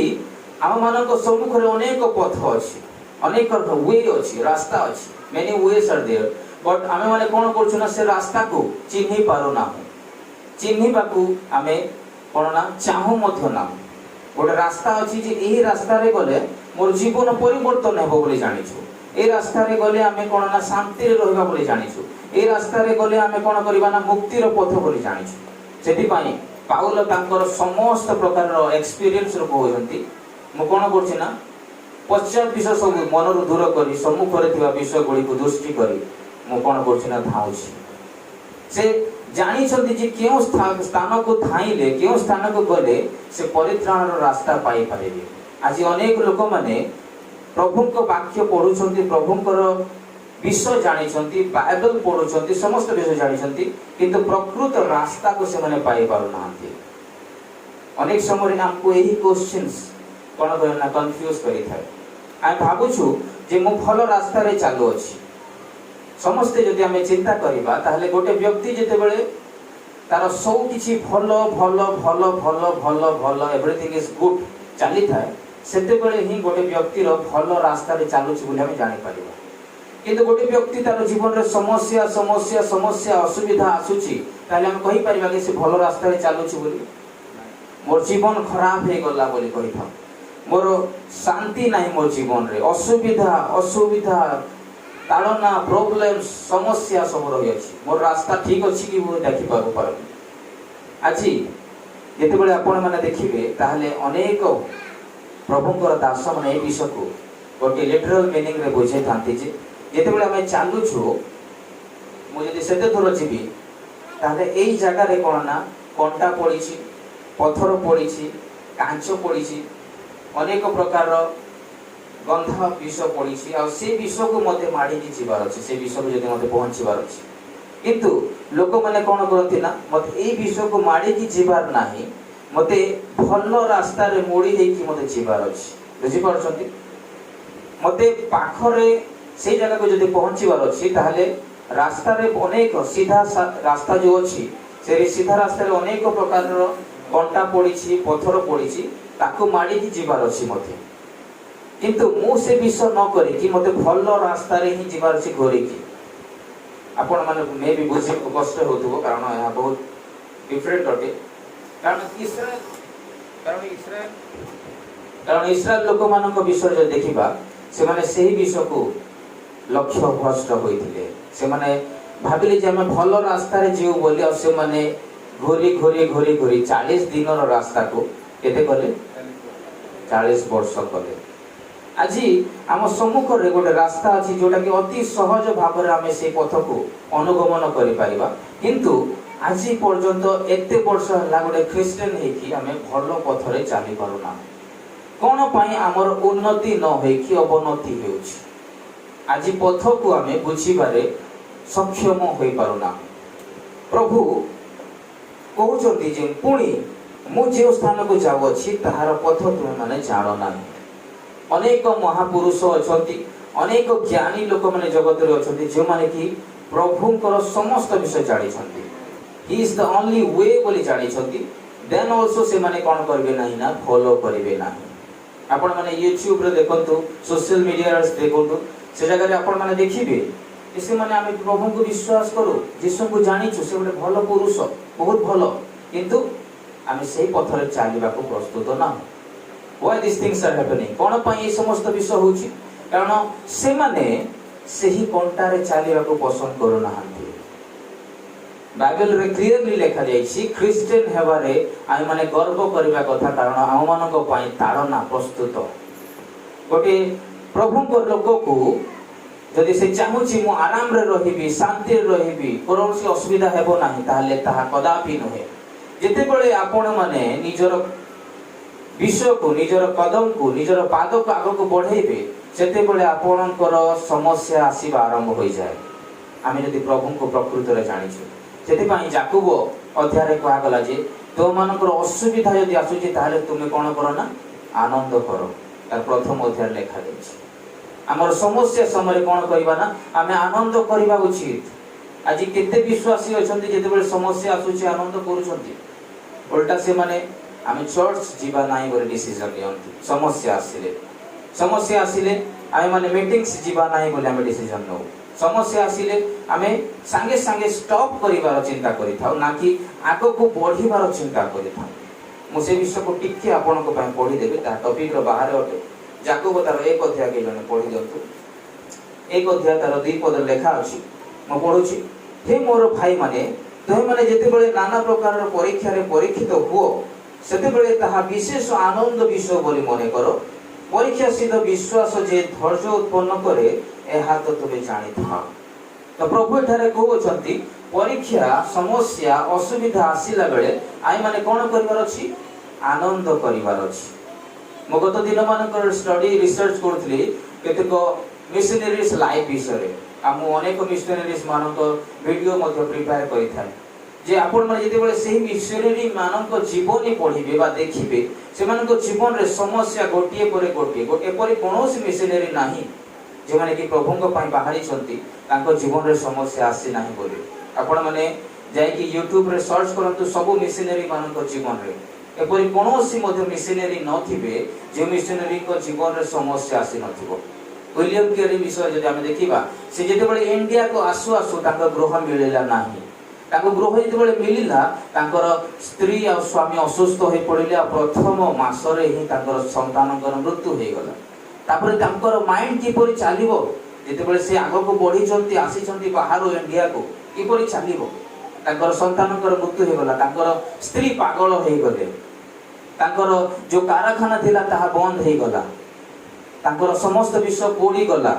आम मान सम्मुख अनेक पथ अच्छी अनेक वे अच्छी रास्ता अच्छी many ways are there but आम मैंने कौन कर से रास्ता को चिन्ह पारुना चिन्हवा को आम कौन ना चाहू ना गोटे रास्ता अच्छी जे यही रास्ता रे गले मोर जीवन परिवर्तन हेबो बोली जानिछु ए रास्ता रे गले आमे कोन ना शांति रे रहबा बोली जानिछु ए रास्ता रे गले आमे कोन करबा ना मुक्ति रो पथ बोली जानिछु। सेति पई पाउल तांकर समस्त प्रकार रो एक्सपीरियंस रो कहउछंती मु कोन करछि ना पश्चात विषय सब मन रो दूर करी सम्मुख रे थिबा विषय गुडी को दृष्टि करी मु कोन करछि ना धाउछि। से जानी छथि जे केउ स्थान को धाइले केउ स्थान को गले से परित्राण रो रास्ता पाई पारेबे। आज अनेक लोक माने प्रभु को वाक्य पढ़ुछंती प्रभुंकर विषय जानिछंती बाइबल पढ़ुछंती समस्त विषय जानिछंती किंतु प्रकृत रास्ता को से माने पाई पारु नांती। अनेक समय हमको यही क्वेश्चंस कोन करना कंफ्यूज करी थाए आ भाबुछु जे मु भलो रास्ता रे चालू अछि समस्ते जदि आमे चिंता करिबा ताहले गोटे व्यक्ति जेते बेले तार सब किछि भलो भलो भलो भलो भलो भलो एवरीथिंग इज गुड चली थाए सेते बेले ही गोटे व्यक्ति रो भलो रास्ता रे चालू छि बोली हम जानि परिबा। किंतु गोटे व्यक्ति तार जीवन रे समस्या समस्या समस्या असुविधा आसुछि ताले हम कहि परिबा कि से भलो रास्ता रे चालू छि बोली मोर जीवन खराब हे गला बोली कहि था मोर शांति नाही मोर जीवन रे असुविधा असुविधा ताड़ना प्रॉब्लम समस्या सब रही अछि मोर रास्ता ठीक अछि कि मु देखि पाबो पार। आज जेते बेले आपण माने देखिबे ताहले अनेक प्रभुंकर दास माने ए विषय को गोटे लिटरल मीनिंग रे बुझे थांती जे जेते बेले हम चालू छु मु जदि सेते थोर जीबी ताहले एई जगह रे कोन ना कंटा पड़ीछि पत्थर पड़ीछि कांच पड़ीछि अनेक प्रकार गंधा विष पड़ी आ से विष को मते माड़ी जीवार अच्छे से विष को जब मते पहुँचबार अच्छे किंतु लोक मैंने कौन करती ना मत ए विष को माड़ी जीवार नाही मते भल रास्ता रे मोड़ी देकी मते जीवार अच्छे बुझी पारछंती मते पाखरे से जगह को जब पहुँचबार अच्छी ताहले रास्ता रे अनेक सीधा रास्ता जो अच्छी से सीधा रास्ता रे अनेक प्रकार कंटा पड़ी पत्थर पड़ी ताको माड़ी जीवार अच्छी मते किंतु मु से विषय न करी कि मते भल रास्ता रे ही जीवार अछि घोरी की आपण माने मे भी बुझे कष्ट होतबो कारण यह बहुत डिफरेंट अटे कारण इस्राएल लोक मानक विषय जो देखिबा से माने सेही विषय को लक्ष्य भ्रष्ट होइथिले से माने भाबिले जे हम भल रास्ता रे जीव बोली और से माने घोरी घोरी घोरी घोरी 40 दिन रो रास्ता को केते करले 40 वर्ष करले। आज आम सम्मुख रे गोटे रास्ता अच्छी जोटा कि अति सहज भाव में आम से पथ को अनुगमन करिपरिबा किंतु आज पर्यंत एते वर्ष है गोटे ख्रीस्टियन है आम भल पथ रे चली पारुना कौन पाई आमर उन्नति न हो कि अवनति हो आज पथ को आम बुझीबारे सक्षम हो पारुना। प्रभु कहते जे पुणी मु जो स्थान को जाऊँगी ताहार पथ तुम मैंने जान ना। अनेक महापुरुष अछंती अनेक ज्ञानी लोक माने जगत रे अछंती जे माने कि प्रभुंकर समस्त विषय जानि छंती he is the only way बोली जानि छंती देन आल्सो से माने कोन करबे नाही ना फॉलो करबे नाही। आपण माने YouTube रे देखंतु सोशल मीडिया रे देखंतु से जगह रे आपण माने देखिबे इसे माने आमे प्रभु को विश्वास करू यीशु को जानि छु से गोटे भलो पुरुष बहुत भलो किंतु आमे सेही पथ रे चालिबा को प्रस्तुत ना। Why these things are happening? कौन पाई समस्त विषय होची कारण से माने सही कंटारे चलिबा को पसंद करू नाहंती। बाइबल रे क्लियरली लिखा जायछि ख्रीस्टियन हेबारे आइ माने गर्व करिबा कथा कारण आम मानक पाई ताड़ना प्रस्तुत गोटे प्रभु को लोक को जदि से चाहूची मु आराम रे रहिबी शांति रे रहिबी कोनोसी असुविधा हेबो नाही ताहले ताहा कदापि नहे। जेते बेले आपण माने निजर विषय को निजर कदम को निजर पाद को आग को बढ़ेबे सेते बेले आपणकर समस्या आसीबा आरंभ हो जाए। आमे यदि प्रभु को प्रकृत रे जानिछु ସେଥିପାଇଁ ଯାକୁବ ଅଧ୍ୟାୟରେ କୁହାଗଲା ଯେ ତୁମମାନଙ୍କର ଅସୁବିଧା ଯଦି ଆସୁଛି ତାହେଲେ ତୁମେ କ'ଣ କର ନା ଆନନ୍ଦ କର। ତାର ପ୍ରଥମ ଅଧ୍ୟାୟରେ ଲେଖାଯାଇଛି ଆମର ସମସ୍ୟା ସମୟରେ କ'ଣ କରିବା ନା ଆମେ ଆନନ୍ଦ କରିବା ଉଚିତ। ଆଜି କେତେ ବିଶ୍ୱାସୀ ଅଛନ୍ତି ଯେତେବେଳେ ସମସ୍ୟା ଆସୁଛି ଆନନ୍ଦ କରୁଛନ୍ତି, ଓଲଟା ସେମାନେ ଆମେ ଚର୍ଚ୍ଚ ଯିବା ନାହିଁ ବୋଲି ଡିସିଜନ୍ ନିଅନ୍ତି। ସମସ୍ୟା ଆସିଲେ ଆମେ ମାନେ ମିଟିଂସ୍ ଯିବା ନାହିଁ ବୋଲି ଆମେ ଡିସିଜନ୍ ନେଉ। ସମସ୍ୟା ଆସିଲେ ଆମେ ସାଙ୍ଗେ ସାଙ୍ଗେ ଷ୍ଟପ୍ କରିବାର ଚିନ୍ତା କରିଥାଉ, ନା କି ଆଗକୁ ବଢ଼ିବାର ଚିନ୍ତା କରିଥାଉ। ମୁଁ ସେ ବିଷୟକୁ ଟିକେ ଆପଣଙ୍କ ପାଇଁ ପଢ଼ିଦେବି, ତା ଟପିକ୍ର ବାହାରେ ଅଟେ। ଯାକୁବ ତାର 1 ଅଧ୍ୟାୟ କେହି ଜଣେ ପଢ଼ି ଦିଅନ୍ତୁ। 1 ଅଧ୍ୟାୟ ତାର 2 ପଦରେ ଲେଖା ଅଛି, ମୁଁ ପଢ଼ୁଛି। ହେ ମୋର ଭାଇମାନେ, ତୁମେମାନେ ଯେତେବେଳେ ନାନା ପ୍ରକାରର ପରୀକ୍ଷାରେ ପରୀକ୍ଷିତ ହୁଅ ସେତେବେଳେ ତାହା ବିଶେଷ ଆନନ୍ଦ ବିଷୟ ବୋଲି ମନେ କର। ପରୀକ୍ଷା ସହିତ ବିଶ୍ୱାସ ଯେ ଧୈର୍ଯ୍ୟ ଉତ୍ପନ୍ନ କରେ ଏହା ତ ତୁମେ ଜାଣିଥାଅ। ତ ପ୍ରଭୁ ଏଠାରେ କହୁଛନ୍ତି ପରୀକ୍ଷା, ସମସ୍ୟା, ଅସୁବିଧା ଆସିଲା ବେଳେ ଆମେମାନେ କ'ଣ କରିବାର ଅଛି? ଆନନ୍ଦ କରିବାର ଅଛି। ମୁଁ ଗତ ଦିନମାନଙ୍କର ଷ୍ଟଡି ରିସର୍ଚ୍ଚ କରୁଥିଲି କେତେକ ମିଶନାରୀସ୍ ଲାଇଫ୍ ବିଷୟରେ। ଆଉ ମୁଁ ଅନେକ ମିଶନାରୀସ୍ ମାନଙ୍କ ଭିଡ଼ିଓ ମଧ୍ୟ ପ୍ରିପେୟାର କରିଥାଏ ଯେ ଆପଣମାନେ ଯେତେବେଳେ ସେହି ମିଶନାରୀ ମାନଙ୍କ ଜୀବନୀ ପଢ଼ିବେ ବା ଦେଖିବେ, ସେମାନଙ୍କ ଜୀବନରେ ସମସ୍ୟା ଗୋଟିଏ ପରେ ଗୋଟିଏ। ଏପରି କୌଣସି ମିଶନାରୀ ନାହିଁ ଯେଉଁମାନେ କି ପ୍ରଭୁଙ୍କ ପାଇଁ ବାହାରିଛନ୍ତି ତାଙ୍କ ଜୀବନରେ ସମସ୍ୟା ଆସିନାହିଁ ବୋଲି। ଆପଣମାନେ ଯାଇକି ୟୁଟ୍ୟୁବରେ ସର୍ଚ୍ଚ କରନ୍ତୁ ସବୁ ମିଶନାରୀ ମାନଙ୍କ ଜୀବନରେ, ଏପରି କୌଣସି ମଧ୍ୟ ମିଶନାରୀ ନଥିବେ ଯେଉଁ ମିଶନାରୀଙ୍କ ଜୀବନରେ ସମସ୍ୟା ଆସିନଥିବ। ୱିଲିୟମ କେରି ବିଷୟ ଯଦି ଆମେ ଦେଖିବା, ସେ ଯେତେବେଳେ ଇଣ୍ଡିଆକୁ ଆସୁ ଆସୁ ତାଙ୍କ ଗୃହ ମିଳିଲା ନାହିଁ। ତାଙ୍କ ଗୃହ ଯେତେବେଳେ ମିଳିଲା, ତାଙ୍କର ସ୍ତ୍ରୀ ଆଉ ସ୍ୱାମୀ ଅସୁସ୍ଥ ହୋଇ ପଡ଼ିଲେ ଆଉ ପ୍ରଥମ ମାସରେ ହିଁ ତାଙ୍କର ସନ୍ତାନଙ୍କର ମୃତ୍ୟୁ ହୋଇଗଲା। ତାପରେ ତାଙ୍କର ମାଇଣ୍ଡ କିପରି ଚାଲିବ ଯେତେବେଳେ ସେ ଆଗକୁ ବଢ଼ିଛନ୍ତି, ଆସିଛନ୍ତି ବାହାରୁ ଇଣ୍ଡିଆକୁ, କିପରି ଚାଲିବ? ତାଙ୍କର ସନ୍ତାନଙ୍କର ମୃତ୍ୟୁ ହୋଇଗଲା, ତାଙ୍କର ସ୍ତ୍ରୀ ପାଗଳ ହୋଇଗଲେ, ତାଙ୍କର ଯେଉଁ କାରଖାନା ଥିଲା ତାହା ବନ୍ଦ ହୋଇଗଲା, ତାଙ୍କର ସମସ୍ତ ବିଷୟ ପୋଡ଼ିଗଲା।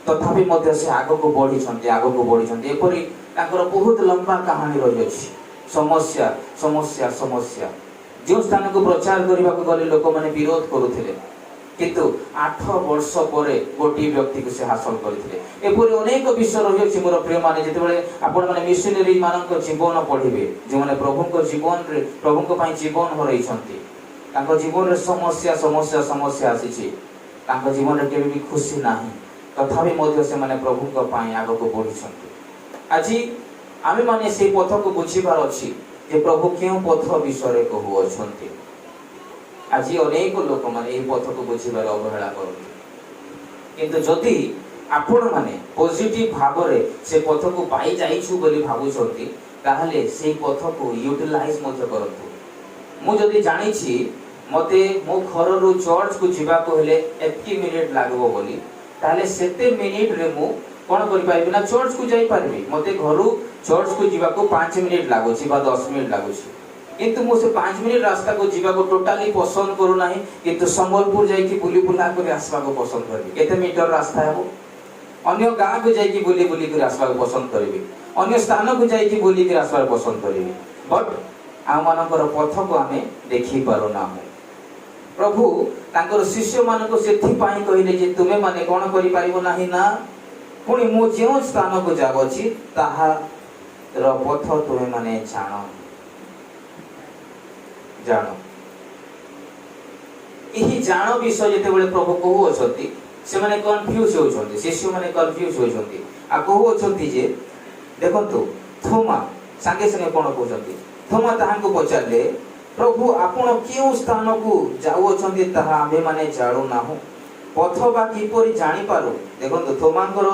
ତଥାପି ମଧ୍ୟ ସେ ଆଗକୁ ବଢ଼ିଛନ୍ତି। ଏପରି ତାଙ୍କର ବହୁତ ଲମ୍ବା କାହାଣୀ ରହିଅଛି। ସମସ୍ୟା ସମସ୍ୟା ସମସ୍ୟା। ଯେଉଁ ସ୍ଥାନକୁ ପ୍ରଚାର କରିବାକୁ ଗଲେ ଲୋକମାନେ ବିରୋଧ କରୁଥିଲେ, କିନ୍ତୁ 8 ବର୍ଷ ପରେ ଗୋଟିଏ ବ୍ୟକ୍ତିକୁ ସେ ହାସଲ କରିଥିଲେ। ଏପରି ଅନେକ ବିଷୟ ରହିଅଛି ମୋର ପ୍ରିୟମାନେ। ଯେତେବେଳେ ଆପଣମାନେ ମିଶନାରୀ ମାନଙ୍କ ଜୀବନ ପଢ଼ିବେ, ଯେଉଁମାନେ ପ୍ରଭୁଙ୍କ ପାଇଁ ଜୀବନ ହରାଇଛନ୍ତି, ତାଙ୍କ ଜୀବନରେ ସମସ୍ୟା ଆସିଛି, ତାଙ୍କ ଜୀବନରେ କେବେ ବି ଖୁସି ନାହିଁ, ତଥାପି ମଧ୍ୟ ସେମାନେ ପ୍ରଭୁଙ୍କ ପାଇଁ ଆଗକୁ ବଢ଼ିଛନ୍ତି। ଆଜି ଆମେମାନେ ସେହି ପଥକୁ ବୁଝିବାର ଅଛି ଯେ ପ୍ରଭୁ କେଉଁ ପଥ ବିଷୟରେ କହୁଅଛନ୍ତି। ଆଜି ଅନେକ ଲୋକମାନେ ଏହି ପଥକୁ ବୁଝିବାରେ ଅବହେଳା କରନ୍ତି, କିନ୍ତୁ ଯଦି ଆପଣମାନେ ପଜିଟିଭ ଭାବରେ ସେ ପଥକୁ ପାଇଯାଇଛୁ ବୋଲି ଭାବୁଛନ୍ତି, ତାହେଲେ ସେହି ପଥକୁ ୟୁଟିଲାଇଜ ମଧ୍ୟ କରନ୍ତୁ। ମୁଁ ଯଦି ଜାଣିଛି ମୋତେ ମୋ ଘରରୁ ଚର୍ଚ୍ଚକୁ ଯିବାକୁ ହେଲେ ଏତିକି ମିନିଟ୍ ଲାଗିବ ବୋଲି, ତାହେଲେ ସେତେ ମିନିଟ୍ରେ ମୁଁ କ'ଣ କରିପାରିବି ନା ଚର୍ଚ୍ଚକୁ ଯାଇପାରିବି। ମୋତେ ଘରୁ ଚର୍ଚ୍ଚକୁ ଯିବାକୁ 5 ମିନିଟ୍ ଲାଗୁଛି ବା 10 ମିନିଟ୍ ଲାଗୁଛି, କିନ୍ତୁ ମୁଁ ସେ 5 ମିନିଟ୍ ରାସ୍ତାକୁ ଯିବାକୁ ଟୋଟାଲି ପସନ୍ଦ କରୁନାହିଁ, କିନ୍ତୁ ସମ୍ବଲପୁର ଯାଇକି ବୁଲା କରି ଆସିବାକୁ ପସନ୍ଦ କରିବି। କେତେ ମିଟର ରାସ୍ତା ହେବ? ଅନ୍ୟ ଗାଁକୁ ଯାଇକି ବୁଲି କରି ଆସିବାକୁ ପସନ୍ଦ କରିବି, ଅନ୍ୟ ସ୍ଥାନକୁ ଯାଇକି ବୁଲିକି ଆସିବାକୁ ପସନ୍ଦ କରିବି। ବଟ୍ ଆମମାନଙ୍କର ପଥକୁ ଆମେ ଦେଖିପାରୁନାହୁଁ। ପ୍ରଭୁ ତାଙ୍କର ଶିଷ୍ୟମାନଙ୍କୁ ସେଥିପାଇଁ କହିଲେ ଯେ ତୁମେମାନେ କ'ଣ କରିପାରିବ ନାହିଁ ନା ପୁଣି ମୁଁ ଯେଉଁ ସ୍ଥାନକୁ ଯାଉଅଛି ତାହାର ପଥ ତୁମେମାନେ ଜାଣ। ଏହି ଜାଣ ବିଷୟ ଯେତେବେଳେ ପ୍ରଭୁ କହୁଅଛନ୍ତି, ସେମାନେ କନଫ୍ୟୁଜ ହେଉଛନ୍ତି, ଶିଷ୍ୟମାନେ କନଫ୍ୟୁଜ ହେଉଛନ୍ତି ଆଉ କହୁଅଛନ୍ତି ଯେ ଦେଖନ୍ତୁ, ଥୋମା ସାଙ୍ଗେ ସାଙ୍ଗେ କ'ଣ କହୁଛନ୍ତି? ଥୋମା ତାହାଙ୍କୁ ପଚାରିଲେ, ପ୍ରଭୁ ଆପଣ କେଉଁ ସ୍ଥାନକୁ ଯାଉଅଛନ୍ତି ତାହା ଆମ୍ଭେମାନେ ଜାଣୁନାହୁଁ, ପଥ ବା କିପରି ଜାଣିପାରୁ? ଦେଖନ୍ତୁ, ଥୋମାଙ୍କର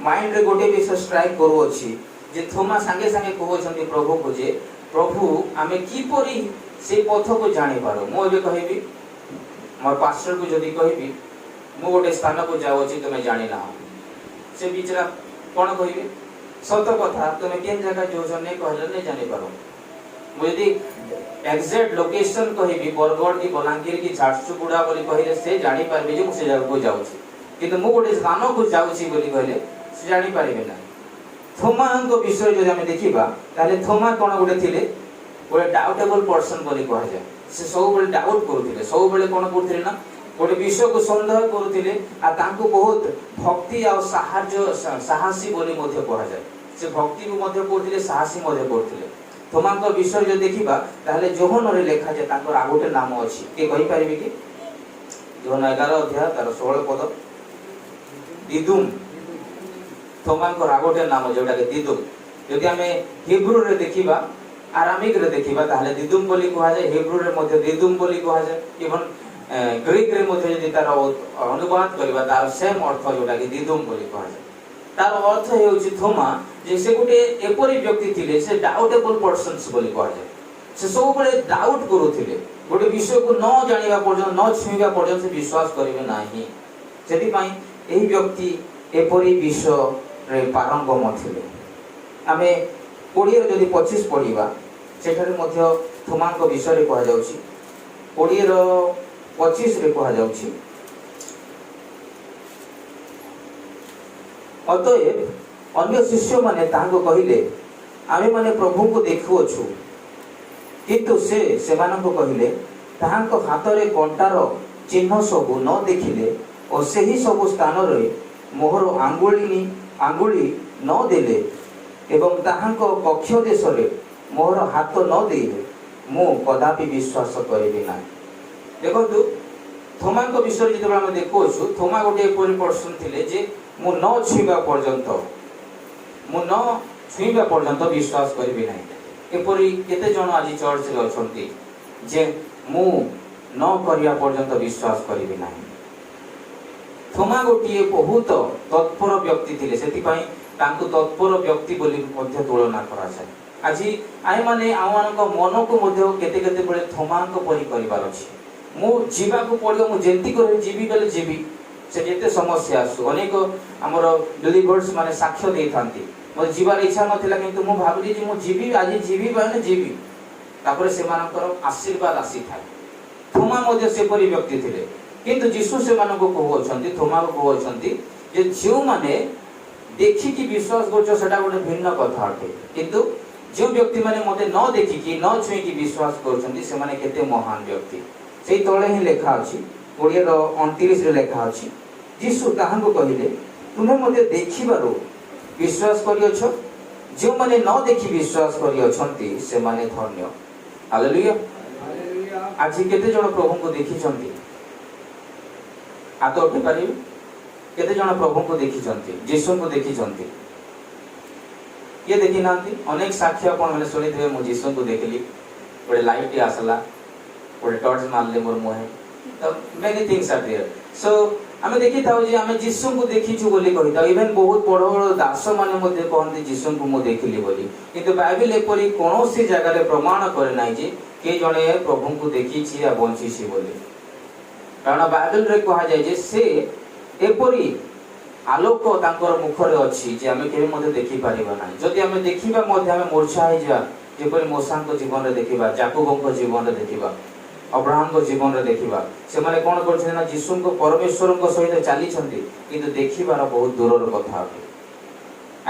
ମାଇଣ୍ଡରେ ଗୋଟେ ବିଷୟ ଷ୍ଟ୍ରାଇକ୍ କରୁଅଛି ଯେ ଥୋମା ସାଙ୍ଗେ ସାଙ୍ଗେ କହୁଅଛନ୍ତି ପ୍ରଭୁକୁ ଯେ ପ୍ରଭୁ ଆମେ କିପରି ସେଇ ପଥକୁ ଜାଣିପାରୁ? ମୁଁ ଏବେ କହିବି, ମୋର ପାଷ୍ଟରକୁ ଯଦି କହିବି ମୁଁ ଗୋଟେ ସ୍ଥାନକୁ ଯାଉଅଛି ତୁମେ ଜାଣିନାହଁ, ସେ ବିଚରା କ'ଣ କହିବେ? ସତ କଥା, ତୁମେ କେନ୍ ଜାଗା ଯାଉଛ ନାଇଁ କହିଲେ ନାଇଁ ଜାଣିପାରୁ। ମୁଁ ଯଦି ଏକ୍ଜାକ୍ଟ ଲୋକେସନ୍ କହିବି ବରଗଡ଼ କି ବଲାଙ୍ଗୀର କି ଝାରସୁଗୁଡ଼ା ବୋଲି କହିଲେ ସେ ଜାଣିପାରିବେ ଯେ ମୁଁ ସେ ଜାଗାକୁ ଯାଉଛି, କିନ୍ତୁ ମୁଁ ଗୋଟେ ସ୍ଥାନକୁ ଯାଉଛି ବୋଲି କହିଲେ ସେ ଜାଣିପାରିବେ ନାହିଁ। ଥୋମାଙ୍କ ବିଷୟ ଯଦି ଆମେ ଦେଖିବା, ତାହେଲେ ଥୋମା କ'ଣ ଗୋଟେ ଥିଲେ? ଗୋଟେ ଡାଉଟେବଲ୍ ପର୍ସନ୍ ବୋଲି କୁହାଯାଏ। ସେ ସବୁବେଳେ ଡାଉଟ୍ କରୁଥିଲେ, ସବୁବେଳେ କ'ଣ କରୁଥିଲେ ନା ଗୋଟେ ବିଷୟକୁ ସନ୍ଦେହ କରୁଥିଲେ, ଆଉ ତାଙ୍କୁ ବହୁତ ଭକ୍ତି ଆଉ ସାହସୀ ବୋଲି ମଧ୍ୟ କୁହାଯାଏ। से भक्ति को मध्य करथिले साहसी मध्य करथिले थोमाଙ୍କ विषय जो देखिबा ताहले जोहन रे लेखा जे तांकर आगोटे नाम अछि के कहि परिबे कि जोहन 11 अध्याय तार 16 पद दिदुम थोमाଙ୍କ आगोटे नाम जोटा के दिदुम यदि हमें हिब्रू रे देखिबा आरामिक रे देखिबा ताहले दिदुम बोली कहा जाय हिब्रू रे मध्य दिदुम बोली कहा जाय इवन ग्रीक रे मध्य यदि तार अनुवाद करबा तार सेम अर्थ जोटा कि दिदुम बोली कहा जाय तार अर्थ हेउछि थोमा जे से गोटे एपरि व्यक्ति थिले से डाउटेबल पर्सन्स बोली कहा जाय से सब बळे डाउट करूथिले गोटे विषय को न जानिबा पर्यंत न छुइबा पर्यंत से विश्वास करिवे नाही सेति पई एही व्यक्ति एपरि विषय रे पारंगम थिले आमे कोडियर जदि 25 पढिबा सेठारे मध्य थोमाଙ୍କ विषय कहा जाउछि कोडियर 25 रे कहा जाउछि अतएव अन्य शिष्य माने तांको कहिले आमे माने प्रभु को देखुअछु किंतु से मानको कहिले तांको हाथ रे कंटार चिन्ह सब न देखिले और सही सब स्थान रे मोहर आंगुली न देले एवं ताहांको कक्ष देश रे मोहर हाथ न देले मो कदापि विश्वास करिबि ना देखंतु थोमाଙ୍କ विषय जेते हम देखुछु थोमा गोटे एपरि पर्सन थिले जे मु न छुइबा पर्यंत विश्वास करिबि नाही एपरि केते जण आज चर्च रे अछंती जे मु न करिया पर्यंत विश्वास करिबि नाही थोमा गोटे बहुत तत्पर व्यक्ति थिले सेति पई तांको तत्पर व्यक्ति बोली मध्य तुलना करा जाय आज आइ माने आमानक मन को मध्य केते केते बळे थोमाଙ୍କ परि करिवार अछि मु जीवा को पड़ियो मु जेंती करे जीवी बेले जीवी से जेते समस्या आसु अनेक हमर बिलीवर्स माने साक्ष्य देई थांती मोर जीवार इच्छा नथिला किंतु मु भाबली जे मु जीवी आज जीवी माने जीवी तापर से मानकर आशीर्वाद आसी थाय थोमा मध्य से परि व्यक्ति थिले किंतु यीशु से मानको कहउछंती थोमा को कहउछंती जे जो माने देखि कि विश्वास करछो सेटा गोटे भिन्न कथा अटे किंतु जो व्यक्ति माने मते न देखि कि न छुई कि विश्वास करछंती से माने केते महान व्यक्ति सेई तळे ही लेखा अछि कोडियर 29 रे लेखा अछि यीशु ताहांको कहिले तुमे मते देखिबारो विश्वास करियछो जो माने न देखि विश्वास करियछंती से माने धन्य हालेलुया हालेलुया आज केते जण प्रभु को देखिछंती आतो उठे पारिबे केते जण प्रभु को देखिछंती यीशु को देखिछंती ये देखि नांती अनेक साक्ष्य आपण माने सुनि देबे मु यीशु को देखली ओडे लाइट आसला ओडे टॉर्च मारले मोर मुहे तो many things are there so आमे देखि थाउ जे आमे यीशु को देखिछु बोली कहि था इवन बहुत बड़ बड़ दास माने मध्ये कहंती यीशु को मु देखिली बोली किंतु बाइबल एपरि कोनोसी जगह रे प्रमाण करे नाही जे के जणे प्रभु को देखिछि या बंचिछि बोली कारण बाइबल रे कहा जाय जे से एपरि आलोक तांकर मुख रे अछि जे आमे केबे मध्ये देखि पारिबा नाही जदि आमे देखिबा मध्ये आमे मूर्छा हो जा जेपरि मोसा को जीवन रे देखिबा जाकोब को जीवन रे देखिबा अब्राहम को जीवन रे देखिबा से माने कोन करछन ना यीशु को परमेश्वर को सहित चाली छंती किंतु देखिबार बहुत दूरर कथा अटे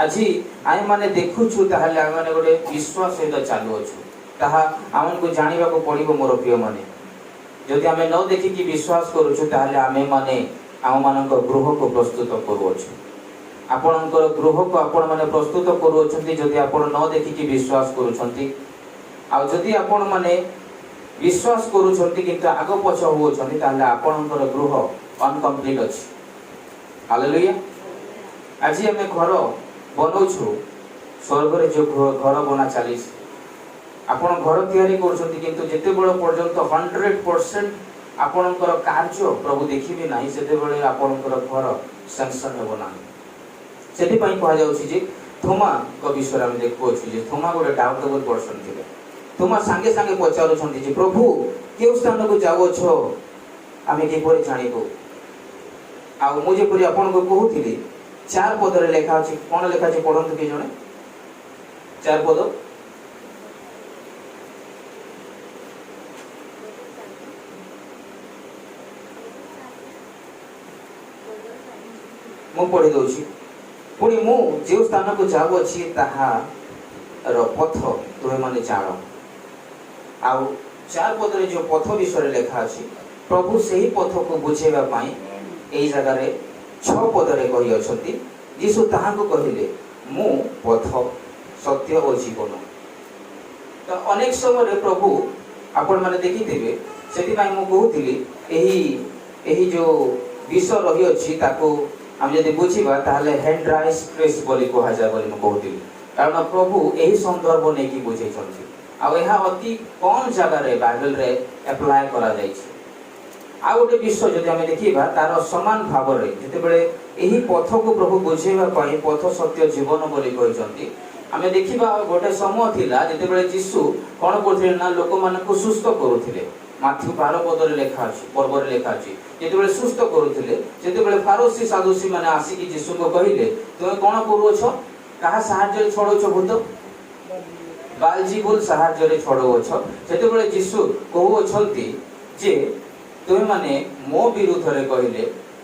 आजी आइ माने देखुछु ताहाले आइ माने गोटे विश्वास सहित चालू अछु ताहा आमन को जानिबा को पड़िबो मोर प्रिय माने जदि आमे न देखि कि विश्वास करूछु ताहाले आमे माने आम मानक गृह को प्रस्तुत करूछु आपणकर गृह को आपण माने प्रस्तुत करूछंती जदि आपण न देखि कि विश्वास करूछंती आ जदि आपण माने विश्वास करूछंती किंतु आगो पछ होछंती ताले आपणकर गृह अनकम्प्लीट अछि हालेलुया आज हमें घर बनौछु स्वर्ग रे जो घर बना चालीस आपण घर तयारी करूछंती किंतु जेते बड़ पर्यंत 100% आपणकर कार्य प्रभु देखिबे नाही सेते बेले आपणकर घर सैंक्शन हेबो नाही सेति पई कहा जाउछि जे थोमा को विषय हम देखुछु जे थोमा गोटे डाउटेबल पर्सन थिले थोमा संगे संगे पचारुछंती जे प्रभु केउ स्थान को जाओ छो आमे के परि जानिबो आ मु जे परि आपन को कहूथिली 4 पद रे लेखा अछि कोन लेखा अछि पढंतु के जणे 4 पद मु पढि दउछि पुनी मु जे स्थान को जाओ अछि ताहा रो पथ तुमे माने जानो आ 4 पद रे जो पथ विषय लेखा अछि प्रभु सही पथ को बुझेबा पई एई जगह रे 6 पद रे कहि अछंती यीशु ताहा को कहिले मु पथ सत्य और जीवन। तो अनेक समय प्रभु आपण मैंने देखिथे से कहूली यही जो विषय रही अच्छी आम जब बुझा ताहले हैंड राइज प्रेस बोली कह जाए बोली कहूली कारण प्रभु यही संदर्भ नहीं कि बुझे अति कम जगार बाइबल रे एप्लाय करा जायछि। आ गोटे विषय जदि आम देखा तार समान भाव में जितेबले यही पथ को प्रभु बुझेवा पथ सत्य जीवन बोली कहते आम देखा गोटे समय थिला जितेबले जीशु कौन करथिले ना लोक मानकु सुस्थ करुथिले। माथ्यू 12 पदरे लेखा अछि पर्वरे लेखा अछि जितेबले सुस्थ करुथिले जितेबले फारोसी सादुसी माने आसिकी जीशु को कहिले तुमे कोन करूछ कहा साहाय्य छड़ौछ भूत बालजीबुल साहाय्य छड़ौछ सेतेबले जीशु कहउछंती जे तुमे माने मो विरुद्ध रे कहिले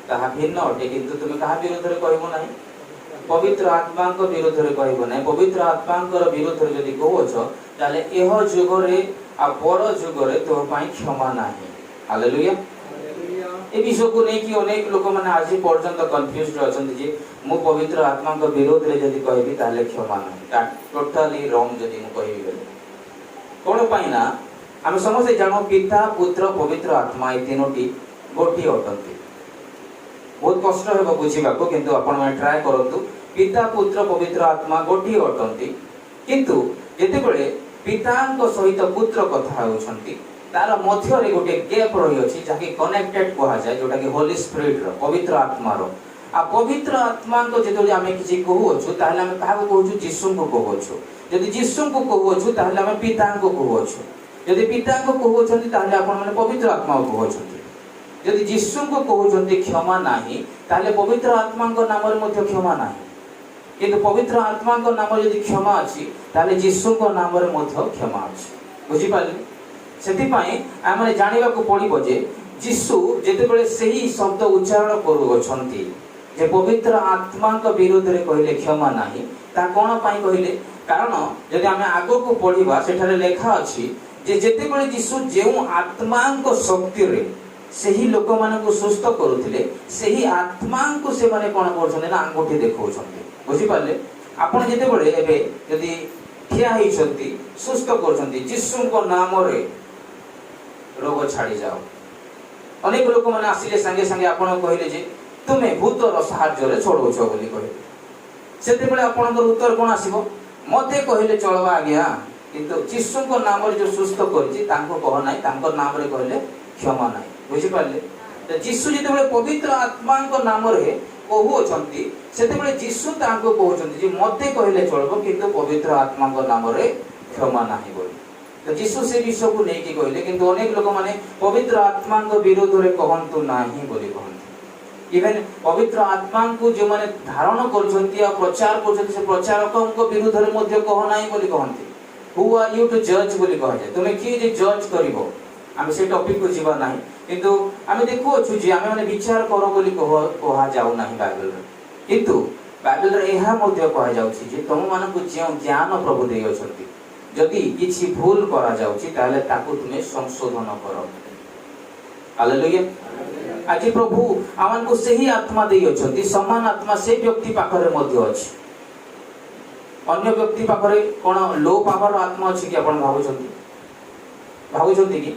ताहा भिन्न अटे किंतु तुमे कहा विरुद्ध रे कहबो नाही पवित्र आत्मा को विरुद्ध रे कहबो नाही पवित्र आत्मा को विरुद्ध रे जदी कहउछ ताले एह जुग रे आ बड़ जुग रे तो पाई क्षमा नाही। हालेलुया। ए विषय को नहीं कि अनेक लोक माने आज पर्यंत कंफ्यूज्ड अछंती जे मो पवित्र आत्मा को विरोध रे जदी कहबी ताले क्षमा नाही टोटली रॉन्ग जदी मो कहबी बेले कोन पाई ना आम समस्त जानो पिता पुत्र पवित्र आत्मा ये तीनोटी गोटी अटंती। बहुत कष्ट है बुझा किंतु आपण मैंने ट्राए करंतु पिता पुत्र पवित्र आत्मा गोटी अटंती किंतु जेतेबेले पिता सहित पुत्र कथा होउछंती तार मध्य रे गोटे गैप रही अछि जाके कनेक्टेड कहा जाए जोटा कि होली स्पिरिट रो पवित्र आत्मा रो आ पवित्र आत्मा को जेतोले आमे किछि कहउछु ताहले आमे काहा को कहउछु यीशु को कहउछु यदि यीशु को कहउछु ताहले आमे पिता को कहउछु यदि पिता को कहउछंती ताहले आपण माने पवित्र आत्मा को कहउछंती यदि यीशु को कहउछंती क्षमा नाही ताहले पवित्र आत्मा को नाम रे मध्ये क्षमा नाही किंतु पवित्र आत्मा को नाम यदि क्षमा अछि ताहले यीशु को नाम रे मध्ये क्षमा अछि। बुझि पाले सेति पई आमे जानिबा को पड़िबो जे यीशु जेतेबेले सही शब्द उच्चारण करूछंती जे पवित्र आत्मा को विरोध रे कहले क्षमा नाही ता कोन पई कहले कारण यदि आमे आगो को पढिबा सेठारे लेखा अछि जे जेतेबेले यीशु जेउ आत्मा को शक्ति रे सही लोक मान को सुस्थ करुथिले सही आत्मा को से माने कोन करछने ना अंगूठी देखौछंती। बुझि पाले आपण जेतेबेले एबे यदि ठिया हिछंती सुस्थ करछंती यीशु को नाम रे रोग छाड़ी जाओ अनेक लोक माने आसिले संगे संगे आपण कहले जे तुमे भूतर सहाय्य रे छोड़ौछ बोली कहले सेतेबेले आपणकर उत्तर कोन आसीबो मते कहले चलबा आज्ञा किंतु यीशु को नाम रे जो सुस्थ करछि तांको कह नाही तांको नाम रे कहले क्षमा नाही। बुझि पाले तो यीशु जेतेबेले पवित्र आत्मा को नाम रे कहउछंती सेतेबेले यीशु तांको कहउछंती जे मते कहले चलबो किंतु पवित्र आत्मा को नाम रे क्षमा नाही बोली तो यीशु से विषय को नहीं कि कहले किंतु अनेक लोक माने पवित्र आत्मा को विरोध रे कहंतु नाही बोली कहंती इवन पवित्र आत्मा को जो माने धारण करछंती आ प्रचार करछंती से प्रचारकों को विरोध रे मध्ये कह नाही बोली कहंती हु आर यू टू जज बोली कह जाय तुमे की जे जज करिवो आमे से टॉपिक को जीवा नाही किंतु आमे देखो छु जे आमे माने विचार करो बोली कहा जाऊ नाही बाइबल रे किंतु बाइबल रे एहा मध्ये कहा जाउछि जे तुम मान को जे ज्ञान प्रभु देय अछंती जदि किछि भूल करा जाउछि ताले ताकू तुमे संशोधन करो। हालेलुया। आज प्रभु आमन को सही आत्मा देय अछंती समान आत्मा से व्यक्ति पाखरे मध्ये अछि अन्य व्यक्ति पाखरे कोन लो पावर आत्मा अछि कि आपण भाबुछंती कि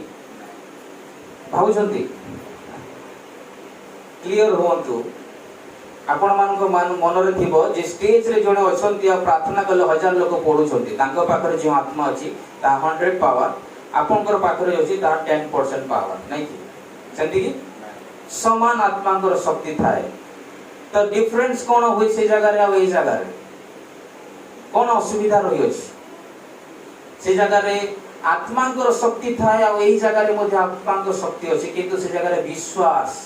क्लियर होंतु आपण मान मन रे थिबो जे स्टेज रे जणे अछंती आ प्रार्थना कले 1000 लोक पढुछंती तांको पाखरे जे आत्मा अछि ता 100 पावर आपनकर पाखरे अछि ता 10% पावर नै कि सेंती कि समान आत्मांकर शक्ति थाए तो डिफरेंस कोन होई से जगह रे आ ए जगह रे कोन असुविधा रही अछि से जगह रे आत्मांकर शक्ति थाए आ एही जगह रे मध्ये आत्मांकर शक्ति अछि किंतु से जगह रे विश्वास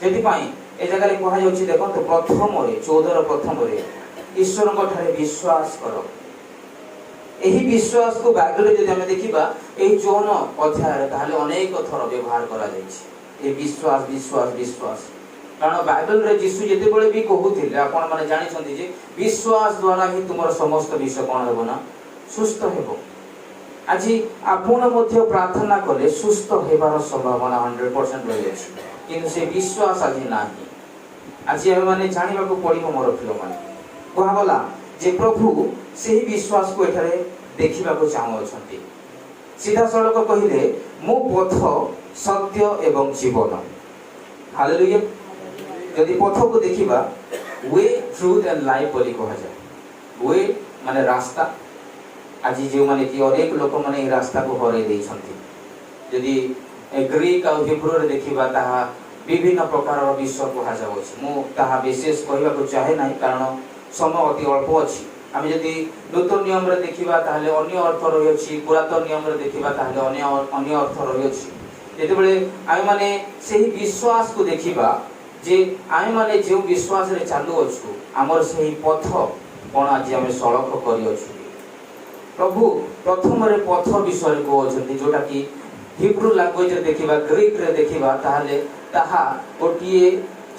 जेति पई ए जगह रे कहा जाउछि देखो तो प्रथम रे 14 प्रथम रे ईश्वर को ठारे विश्वास करो एही विश्वास को बाइबल रे जदि हम देखिबा एही 54 अध्याय रे ताले अनेक थर व्यवहार करा जायछि ए विश्वास विश्वास विश्वास कारण बाइबल रे यीशु जेते बेले भी कहउथिले आपण माने जानि छथि जे विश्वास द्वारा ही तुमर समस्त विषय कोन हेबो ना सुस्थ हेबो। आज आपण मध्ये प्रार्थना कले सुस्थ हेबार संभावना 100% रही अछि किंतु से विश्वास आज नाही। आज हम माने जानिबा को पड़िबो मोर फिलो माने कहा गला जे प्रभु से ही विश्वास को एठारे देखा चाहूँगी। सीधा सड़क कहले मो पथ सत्य एवं जीवन। हालेलुया। यदि पथ को देखा वे ट्रुथ एंड लाइफ बोली कह जाए। वे माने रास्ता। आज जो माने कि अनेक लोक माने रास्ता को हरई देइछंती। यदि ग्रीक और हिब्रू रे देखिबा ताहा विभिन्न प्रकार विषय कह जाउछि। मु ताहा विशेष कहबा को चाहे नाही कारण समय अति अल्प अछि। आम यदि नूतन नियम रे देखिबा ताहले अन्य अर्थ रही अछि, पुरातन नियम रे देखिबा ताहले अन्य अर्थ रही अछि। जेतेबेले आमे माने सेही विश्वास को देखिबा जे आमे माने जे विश्वास रे चालू अछु हमर सेही पथ कोन आज आमे सड़क करि अछु। प्रभु प्रथम रे पथ विषय को अछंती जोटा कि हिब्रू लैंग्वेज रे देखिबा, ग्रीक रे देखिबा ताहले ताहा गोटिए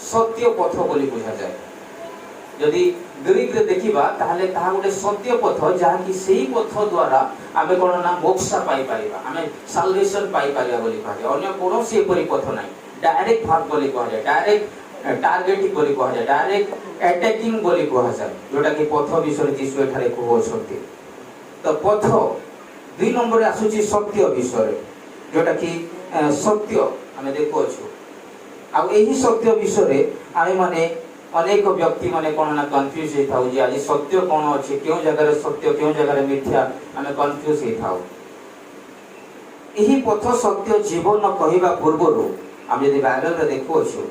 सत्य पथ बोली बुझा जाए। यदि ग्रीक रे देखिबा ताहले ताहा गोटे सत्य पथ जहा कि सेही पथ द्वारा आमे कोन ना मोक्ष पाई परिबा, आमे साल्वेशन पाई परिबा बोली कहा। अन्य कोनोसी एपरि पथ नाही। डायरेक्ट भाग बोली कहा जाए, डायरेक्ट टार्गेटिंग बोली कहा जाए, डायरेक्ट अटैकिंग बोली कहा जाए जोटा कि पथ विषय जीसु एठारे कहउछंती। तो पथ दुई नंबर आसुची सत्य विषय जोटा कि सत्य आमे देखो छु। आ एही सत्य विषय आमे माने अनेक व्यक्ति माने कोन ना कंफ्यूज हे थाउ जे आज सत्य कोन अछि, क्यों जगह रे सत्य क्यों जगह रे मिथ्या आमे कंफ्यूज हे थाउ। एही पथ सत्य जीवन कहिबा पूर्वरु आमे यदि बाइबल रे देखो छु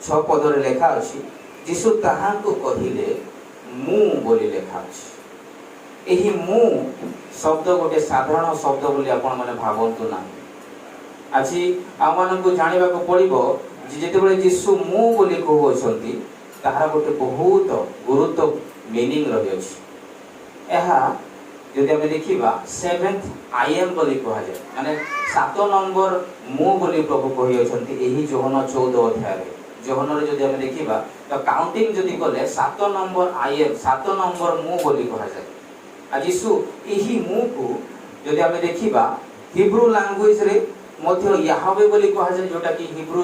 6 पद रे लेखा अछि जीसु ताहा को कहिले मु बोली लेखा अछि। एही मु शब्द गोटे साधारण शब्द बोली आपण माने भाबंतु ना। आज आमान को जानिबा को पड़िबो जे जेतेबेले जीसु मु बोली कहउछंती ताहार गोटे बहुत गुरुत्व मीनिंग रही अछि। एहा यदि आमे देखिबा 7th आई एम बोली कहा जाय माने 7 नंबर मु बोली प्रभु कहि अछंती एही जोहन 14 अध्याय रे। जोहन रे यदि आमे देखिबा तो काउंटिंग यदि कले 7 नंबर आई एम 7 नंबर मु बोली कहा जाय। आज यीशु एही मु को यदि आमे देखिबा हिब्रू लैंग्वेज रे मध्य याहवे बोली कहा जाय जोटा कि हिब्रू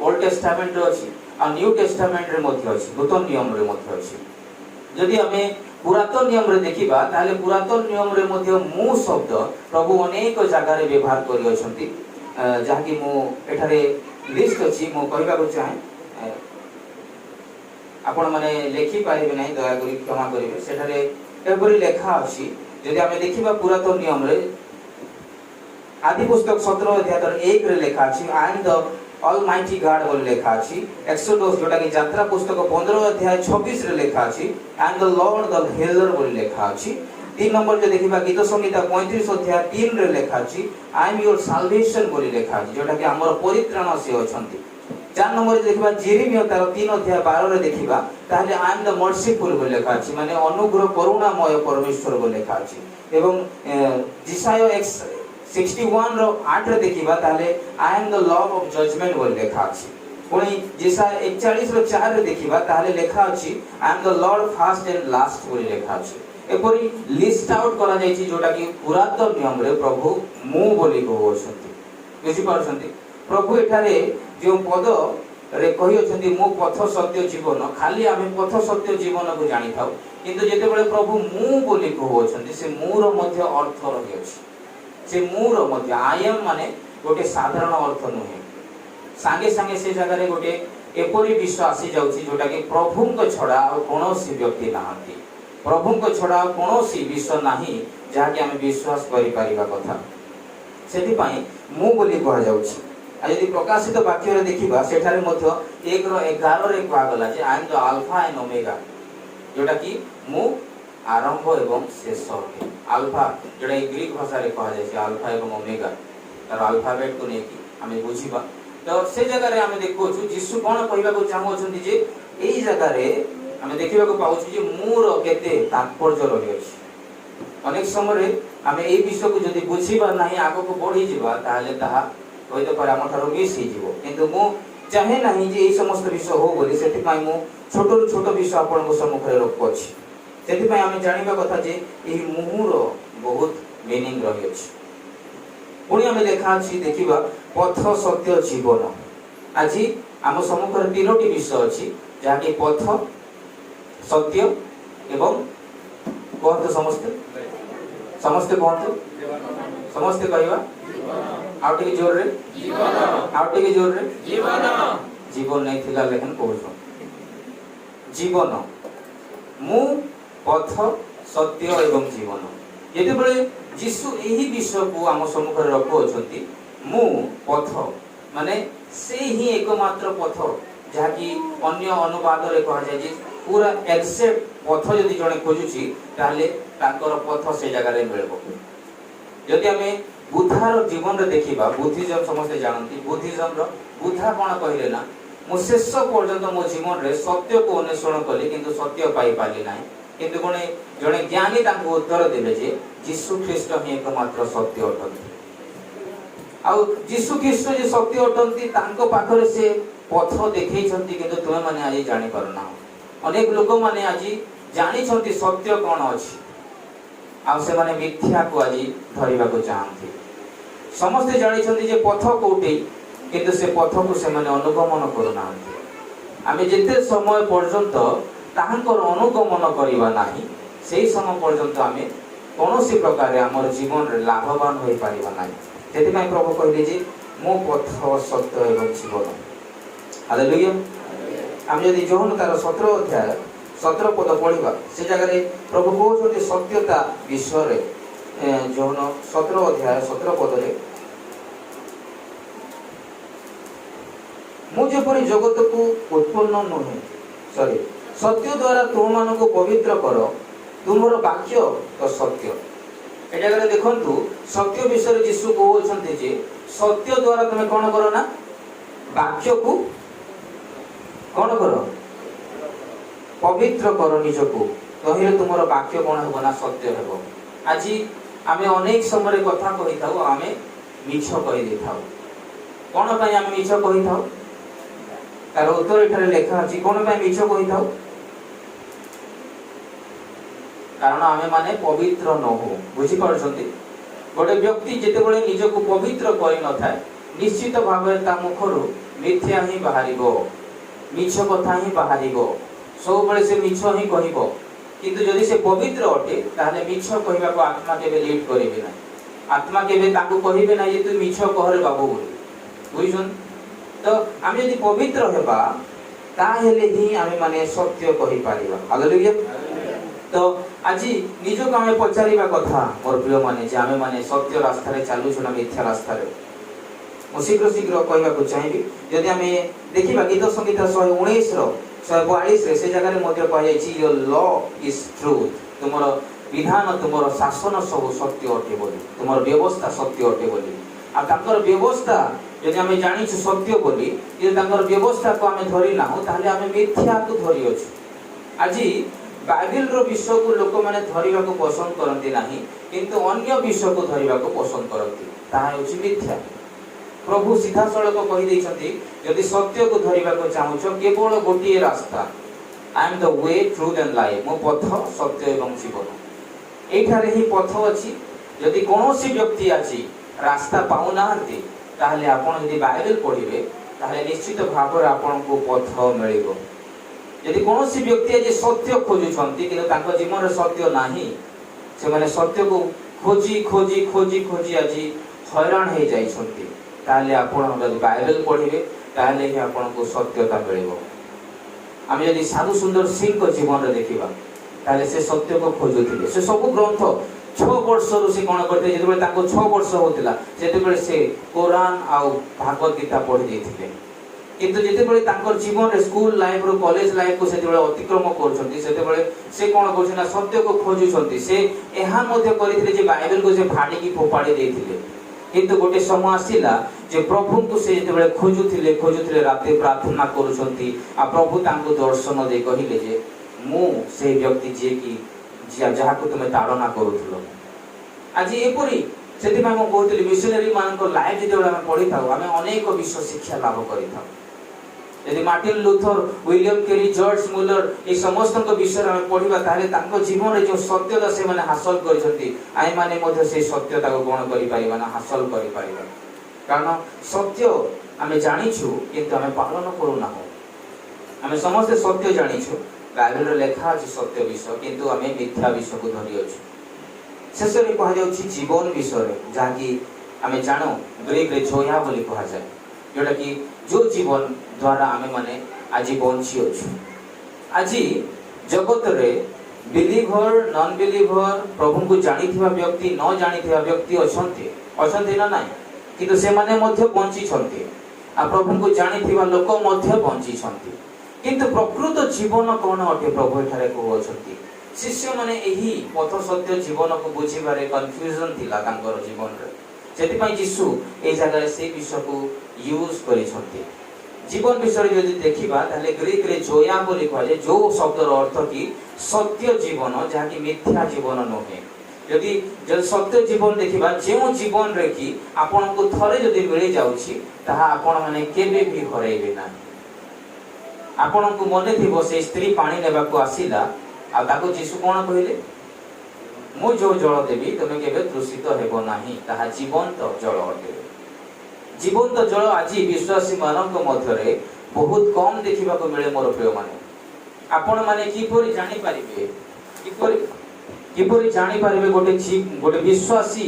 ओल्ड टेस्टामेंट रे अछि आ न्यू टेस्टामेंट रे मध्य अछि, नूतन नियम रे मध्य अछि। यदि हमें पुरातन नियम रे देखिबा ताले पुरातन नियम रे मध्य मु शब्द प्रभु अनेक जगह रे व्यवहार करि अछंती जहा कि मु एठारे लिस्ट अछि मु कहबा को चाहे। आपण माने लेखि पारिबे नै, दया करी क्षमा करिवे। सेठारे एपरि लेखा अछि यदि हमें देखिबा पुरातन नियम रे आदि पुस्तक 17 अध्याय 1 रे लेखा अछि आई एम द ऑलमाइटी गॉड बोली लेखा अछि। एक्सोडस जोटा कि यात्रा पुस्तक 15 अध्याय 26 रे लेखा अछि एंड द लॉर्ड द हेलर बोली लेखा अछि। 3 नंबर जे देखिबा गीत संहिता 35 अध्याय 3 रे लेखा अछि आई एम योर साल्वेशन बोली लेखा अछि जोटा कि हमर परित्राण से अछंती। 4 नंबर जे देखिबा जेरेमिया तार 3 अध्याय 12 रे देखिबा ताले आई एम द मर्सीफुल बोली लेखा अछि माने अनुग्रह करुणामय परमेश्वर बोली लेखा अछि। एवं जिसाया 61 रो 8 रे देखिबा ताले I am the lord of judgement बोली लेखा अछि। पुणी जिसाया 41 रो 4 रे देखिबा ताले लेखा अछि आई am the Lord first and last बोली लेखा अछि। एपरि लिस्ट आउट करा जायछि जोटा कि पुरातन नियम रे प्रभु मु बोली कहउछंती। बुझि पारछंती प्रभु एठारे जो पद रे कहि अछंती मु पथ सत्य जीवन खाली आमे पथ सत्य जीवन को जानि थाउ किंतु जेतेबेले प्रभु मु बोली कहउछंती से मु रो मध्य अर्थ रहि अछि। से मु रो मध्य आई एम माने गोटे साधारण अर्थ नुहे। संगे संगे से जगह रे गोटे एपरि विश्वास आसी जाउछि जोटा कि प्रभु को छडा और कोनोसी व्यक्ति नाहंती, प्रभु को छडा कोनोसी विश्व नाही जहा कि आमे विश्वास करि परिबा कथा। सेति पई मु बोली कहा जाउछि। आ यदि प्रकाशित वाक्य रे देखिबा सेठारे मध्य 1 रो 11 रे कहा गला जे I am the alpha and omega जोटा कि मु आरंभ एवं शेष है। अल्फा जोटा ग्रीक भाषा रे कहा जाय अल्फा एवं ओमेगा तार अल्फाबेट को नेकी हमें बुझिबा। तो से जगह रे हमें देखो छु यीशु कोन कहबा को चाहू अछंती जे एई जगह रे हमें देखिबा को पाउ छु जे मुर केते तात्पर्य रहि अछि। अनेक समय रे हमें एई विषय को जदि बुझिबा नाही आगो को बढ़ी जिबा ताले ताहा होइतो पर हम थारो मिस ही जिवो किंतु मु चाहे नाही जे एई समस्त विषय हो बोली सेति पई मु छोटो छोटो विषय आपण को सम्मुख रे रखो अछि। सेति पई हमें जानिबा कथा जे एई मुहुर बहुत मीनिंग रहि अछि। पुणी हमें लेखा अछि देखिबा पथ सत्य जीवन। आज आम सम्मुख रे 3टी विषय अछि जहा कि पथ सत्य एवं कहतु समस्ते समस्ते कहतु समस्ते कहवा आउ टिके जोर रे आउ टिके जोर रे जीवन नहीं थिला लेकिन कहूँ जीवन मु पथ सत्य एवं जीवन जेतेबेले यीशु यही विषय को आम सम्मुख रखुअछंती मु पथ माने से ही एकमात्र पथ जहाँकि अन्य अनुवाद रे कहा जाय जे पूरा एक्सेप्ट पथ यदि जणे खोजुची ताले ताकर पथ से जगह रे मिलबो यदि हमें बुद्धार जीवन रे देखिबा बुद्धिज्म समस्त जानती बुद्धिज्म रो बुद्धा कोन कहले ना मु शेष पर्यंत मो जीवन रे सत्य को अन्वेषण कली किंतु सत्य पाई पाली नाही किंतु कोने जणे ज्ञानी तांको उत्तर देले जे यीशु ख्रीष्ट ही एकमात्र सत्य अटंती आउ यीशु ख्रीष्ट जे सत्य अटंती तांको पाखरे से पथ देखैछंती किंतु तुमे माने आज जानि परना अनेक लोक माने आज जानि छंती सत्य कोन अछि आ से माने मिथ्या को आज धरिबा को चाहंती समस्त जानि छंती जे पथ कोठी किंतु से पथ को से माने अनुगमन करना आमे जेते समय पर्यंत ताहांकर अनुगमन करिबा नाही सेही समय पर्यंत आमे कोनोसी प्रकार हमर जीवन रे लाभवान होई पारिबा नाही जेते पय प्रभु कहले जे मो पथ सत्य एवं जीवन हालेलुया हम यदि जोहन तार 17 अध्याय 17 पद पढ़िबा से जगह रे प्रभु कहउछते सत्यता विषय रे जोहन 17 अध्याय 17 पद रे मु जेपरि जगत को उत्पन्न नहे सॉरी सत्य द्वारा तुम मान को पवित्र कर तुमर वाक्य तो सत्य ए जगह देखंतु सत्य विषय यीशु कहउछन्ते जे सत्य द्वारा तुम कोन करो ना वाक्य को कोन करो पवित्र करो निजको कहिले तुमर वाक्य कोन हेबो ना सत्य हेबो आज आमे अनेक समय कथा कहि थाउ आमे मिछ कहि दे थाउ कोन पय आमे मिछ कहि थाउ तार उत्तर एठारे लेखा अछि कोन पय मिछ कहि थाउ कारण आमे माने पवित्र न हो बुझी पारछंती गोटे व्यक्ति जेते बळे निजको पवित्र करि न थाए निश्चित भाबे ता मुखरु मिथ्या ही बाहरिबो मिछ कथा ही बाहरिबो सब बळे से मिछ ही कहिबो किंतु जदि से पवित्र अटे ताले मिछ कहिबा को आत्मा केबे लीड करिबे ना आत्मा केबे ताकू कहिबे ना जे तू मिछ कहरे बाबू बुझुन तो आमे यदि पवित्र हेबा ता हेले ही आमे माने सत्य कहि पारिबा हालेलुया तो आज निज को आमे पचारिबा कथा मोर प्रिय माने जे आमे माने सत्य रास्ता रे चालू छना मिथ्या रास्ता रे मु शीघ्र शीघ्र कहबा को चाहिबी यदि आमे देखिबा गीत संगीत 119 रो 142 रे से जगह रे मध्य कह जाय छी योर लॉ इज ट्रूथ तुमर विधान तुमर शासन सब सत्य अटे बोली तुमर व्यवस्था सत्य अटे बोली आ ताकर व्यवस्था यदि आमे जानि छु सत्य बोली जे ताकर व्यवस्था को आमे धरि ना हो ताले आमे मिथ्या को धरि अछि आज बाइबल रो विषय को लोक माने धरिबा को पसंद करंती नाही किंतु अन्य विषय को धरिबा को पसंद करंती ताहा होछि मिथ्या प्रभु सीधा सड़क कहि दै छथि यदि सत्य को धरिबा को चाहू छ केवल गोटिए रास्ता आई am the way truth and life मो पथ सत्य एवं जीवन एठारे ही पथ अछि यदि कोनोसी व्यक्ति अछि रास्ता पाउ नाहंती ताहले आपण यदि बाइबल पढिबे ताहले निश्चित भाव रे आपण को पथ मिलिबो यदि कोनोसी व्यक्ति जे सत्य खोजुछंती कि तांको जीवन रे सत्य नाही से माने सत्य को खोजी खोजी खोजी खोजी आजी हैरान हे जाई छंती ताले आपण यदि बाइबल पढिबे ताले ही आपण को सत्यता मिलिबो हम यदि साधु सुंदर सिंह को जीवन रे देखिबा ताले से सत्य को खोजुथिले से सब ग्रंथ 6 वर्ष रु से कोन करते जेते बेले ताको 6 वर्ष होतिला जेते बेले से कुरान आ भागवत गीता पढि देथिले किंतु जेते बेले तांकर जीवन रे स्कूल लाइफ रो कॉलेज लाइफ को सेते बेले अतिक्रम करछंती सेते बेले से कोन करछ ना सत्य को खोजुछंती से एहा मध्ये करिथिले जे बाइबल को जे फाडी की फोपाडी देथिले किंतु गोटे समय आसीला जे प्रभु को से जेते बेले खोजुथिले राते प्रार्थना करूछंती आ प्रभु तांको दर्शन दे कहिले जे मु से व्यक्ति जे की जहा को तुमे ताड़ना करूथलो आज एपरी सेति मा म कहतली मिशनरी मान को लाइफ जेते बेले हम पढि थाउ हम अनेक विश्व शिक्षा लाभ करि थाउ यदि Martin Luther William Carey George मुलर ए समस्त को विषय हम पढिबा ताले तांको जीवन रे जो सत्यता से माने हासिल करिसथि आइ माने मध्ये से सत्यता को ग्रहण करि पारिबा ना हासिल करि पारिबा कारण सत्य हमें जानि छु किंतु हमें पालन करू ना हो हमें समस्त सत्य जानि छु बाइबल लेखा अछि सत्य विषय किंतु आमे मिथ्या विषय को धरि अछि शेष रे कहा जाउछि जीवन विषय जहा कि आमे जानो ग्रीक रे जोया बोली कहा जाय जोटा कि जो जीवन द्वारा आमे माने आज बंची अछि आज जगत रे बिलीभर नॉन बिलीभर प्रभु को जानिथिबा व्यक्ति न जानिथिबा व्यक्ति अछंती ना नाही किंतु से माने मध्य बंची छंती आ प्रभु को जानिथिबा लोक मध्य बंची छंती किंतु प्रकृत जीवन कोन अटे प्रभु एठारे को अछंती शिष्य माने एही पथ सत्य जीवन को बुझिबारे कंफ्यूजन थिला तांकर जीवन रे जेति पई यीशु ए जगह रे से विषय को यूज करि छंती जीवन विषय यदि देखिबा ताले ग्रीक रे जोया बोली कहले जो शब्दर अर्थ की सत्य जीवन जहा कि मिथ्या जीवन नहे यदि जब सत्य जीवन देखिबा जेउ जीवन रे कि आपन को थरे यदि मिली जाउछि ताहा आपन माने केबे भी हरैबे ना आपन को मने थिबो से स्त्री पानी नेबा को आसीला आ ताको यीशु कोन कहले मु जो जल देबी तमे केबे तृषित हेबो नाही ताहा जीवंत जल अटे जीवंत जल आज विश्वासी मानक मध्य रे बहुत कम देखिबा को मिले मोर प्रिय माने आपण माने किपरि जानि परिबे किपरि जानि परिबे गोटे विश्वासी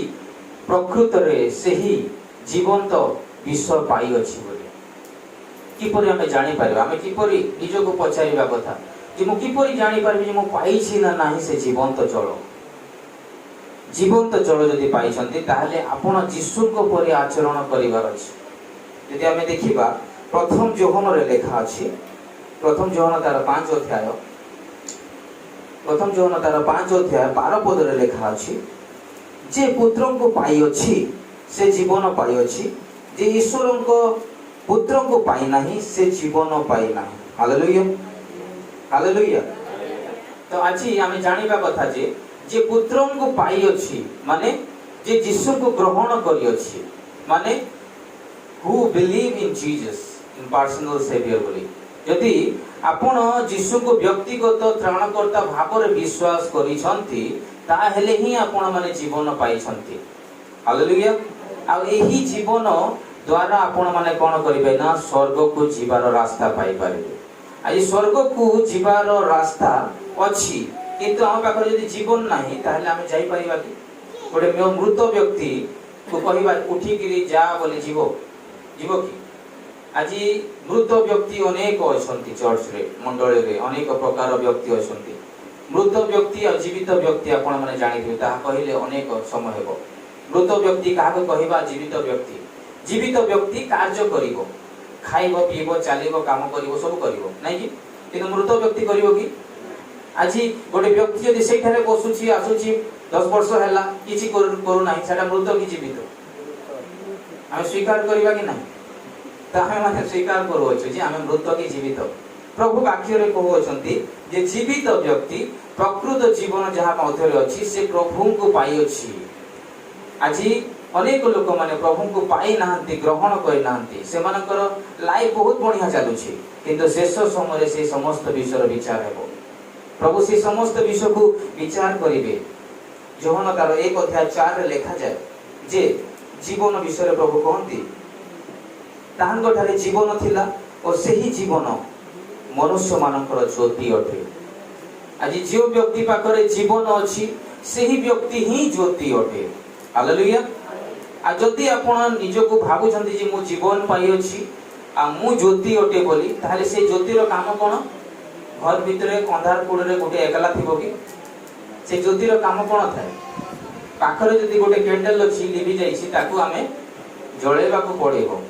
प्रकृत रे सही जीवंत विश्व पाई अछि बोले किपरि हमें जानि परिबा हमें किपरि निज को पछारिबा कथा कि मु किपरि जानि परिबे जे मु पाई छी ना नाही से जीवंत जल यदि पाई छंती ताहले आपण यीशु को परि आचरण करिवार अछि यदि हमें देखिबा प्रथम जोहन रे लेखा अछि प्रथम जोहन तार 5 अध्याय प्रथम जोहन तार 5 अध्याय 12 पद रे लेखा अछि जे पुत्र को पाई अछि से जीवन पाई अछि जे ईश्वर को पुत्र को पाई नाही से जीवन पाई नाही हालेलुया हालेलुया तो आज हमें जानिबा कथा जे पुत्र को पाई अछि माने जे यीशु को ग्रहण करि अछि माने who believe in Jesus in personal saviour बोली यदि आपण यीशु को व्यक्तिगत त्राणकर्ता भाव रे विश्वास करि छंती ता हेले ही आपण माने जीवन पाई छंती हालेलुया आ एही जीवन द्वारा आपण माने कोन करिवे ना स्वर्ग को जीवार रास्ता पाई पारिबे आज स्वर्ग को जीवार रास्ता अछि किंतु हम पाखर यदि जीवन नाही ताहले हम जाई परिबा कि गोटे मृत व्यक्ति को कहिबा उठी गिरी जा बोले जीवो कि आज मृत व्यक्ति अनेक अछंती चर्च रे मंडली रे अनेक प्रकार व्यक्ति अछंती मृत व्यक्ति और जीवित व्यक्ति आपण माने जानि ता कहिले अनेक समय हेबो मृत व्यक्ति काहा को कहिबा जीवित व्यक्ति कार्य करिवो खाइबो पीबो चालिबो काम करिवो सब करिवो नै कि किंतु मृत व्यक्ति करिवो कि आज गोटे व्यक्ति यदि से बसुची आसुची 10 वर्ष हैला किछि करू नाही सेटा मृत कि जीवित हम स्वीकार करबा कि नाही ता हम माने स्वीकार करू अछि जे हम मृत कि जीवित प्रभु वाक्य रे कहू अछंती जे जीवित व्यक्ति प्रकृत जीवन जहा मध्य रे अछि से प्रभु को पाई अछि आज अनेक लोक माने प्रभु को पाई नाहंती ग्रहण करि नाहंती से मानकर लाइफ बहुत बढ़िया चालुछि किंतु शेष समय से समस्त विषय विचार हेबो प्रभु से समस्त विषय को विचार करिवे जोहन तार 1 अध्याय 4 रे लेखा जाय जे जीवन विषय प्रभु कहंती ताहंग ठारे जीवन थिला और सही जीवन मनुष्य मानकर ज्योति अटे आज जो व्यक्ति पाखरे जीवन अछि सही व्यक्ति ही ज्योति अटे हालेलुया आ जदि आपण निज को भाबु छंती जे मु जीवन पाई अछि आ मु ज्योति अटे बोली ताले से ज्योतिर काम कोन घर भितरे अंधार कोडरे गोटे एकला थिबो कि से ज्योतिर काम कोन थाए पाखरे जदि गोटे कैंडल अछि लिभि जाइछि ताकू हमें जळेबा को पड़िबो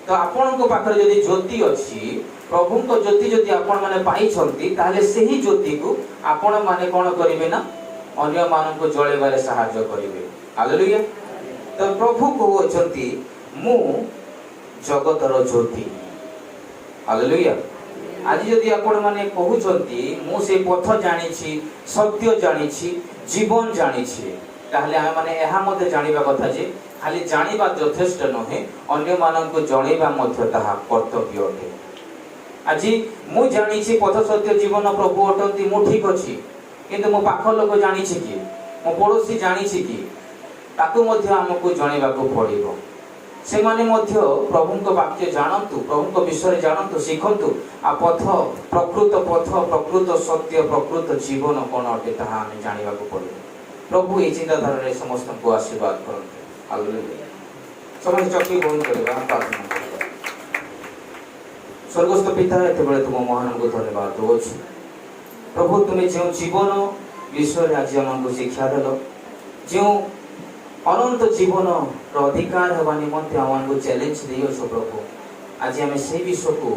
तो आपण को पाखरे जदि ज्योति अछि प्रभु को ज्योति जदि आपण माने पाई छंती ताले सही ज्योति को आपण माने कोन करिवे ना अन्य मानन को जळेबारे सहायता करिवे हालेलुया तो प्रभु को अछंती मु जगतर ज्योति हालेलुया आज यदि आपण माने कहउछंती मु से पथ जानिछि सत्य जानिछि जीवन जानिछि ताहले हम माने एहा मते जानिबा कथा जे खाली जानिबा यथेष्ट नहे अन्य मानन को जणैबा मध्य ताहा कर्तव्य अटे आज मु जानिछि पथ सत्य जीवन प्रभु अटंती मु ठीक अछि किंतु मो पाख लोक जानिछि कि मो पड़ोसी जानिछि कि ताकू मध्य हमको जणैबा को पड़िबो से माने मध्य प्रभु वाक्य जानतु, प्रभु विषय जानतु, शिखंतु। आ पथ प्रकृत सत्य प्रकृत जीवन कौन अटे ताहा आमे जानिबा को पड़े। प्रभु ये चिंताधारा रे समस्त को आशीर्वाद करते। हालेलुया। समस्त चक्की बंद करबा, प्रार्थना करबा। स्वर्गस्थ पिता, एते बेले तुम महान को धन्यवाद दोछ। प्रभु तुम्हें जो जीवन विषय आज आमको शिक्षा देल, जो अनंत जीवन अधिकार होगा निमंते आमको चैलेंज देछ प्रभु, आज आम से विषय को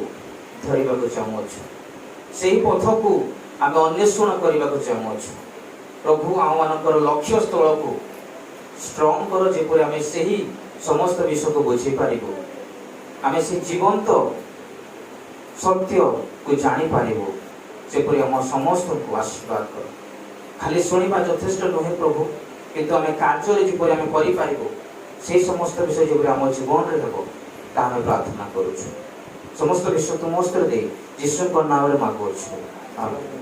धरवा को चाहूँ, से पथ को आम अन्वेषण करने को चाहूँ। प्रभु आमर लक्ष्य स्थल को स्ट्रंग कर, जेपरि आम से समस्त विषय को बुझी पारिबु, आम से जीवंत सत्य को जानी पारिबु, जेपरि आम समस्त को आशीर्वाद कर। खाली शुणा यथेष्ट नुहे प्रभु, किंतु आम कार्य जीपरि आम करिपारिबु, से समस्त विषय जो आम जीवन में हेब ताहा प्रार्थना करुछु। समस्त विषय तुम हस्ते दे यीशु नाम रे मांगुछु। आमेन।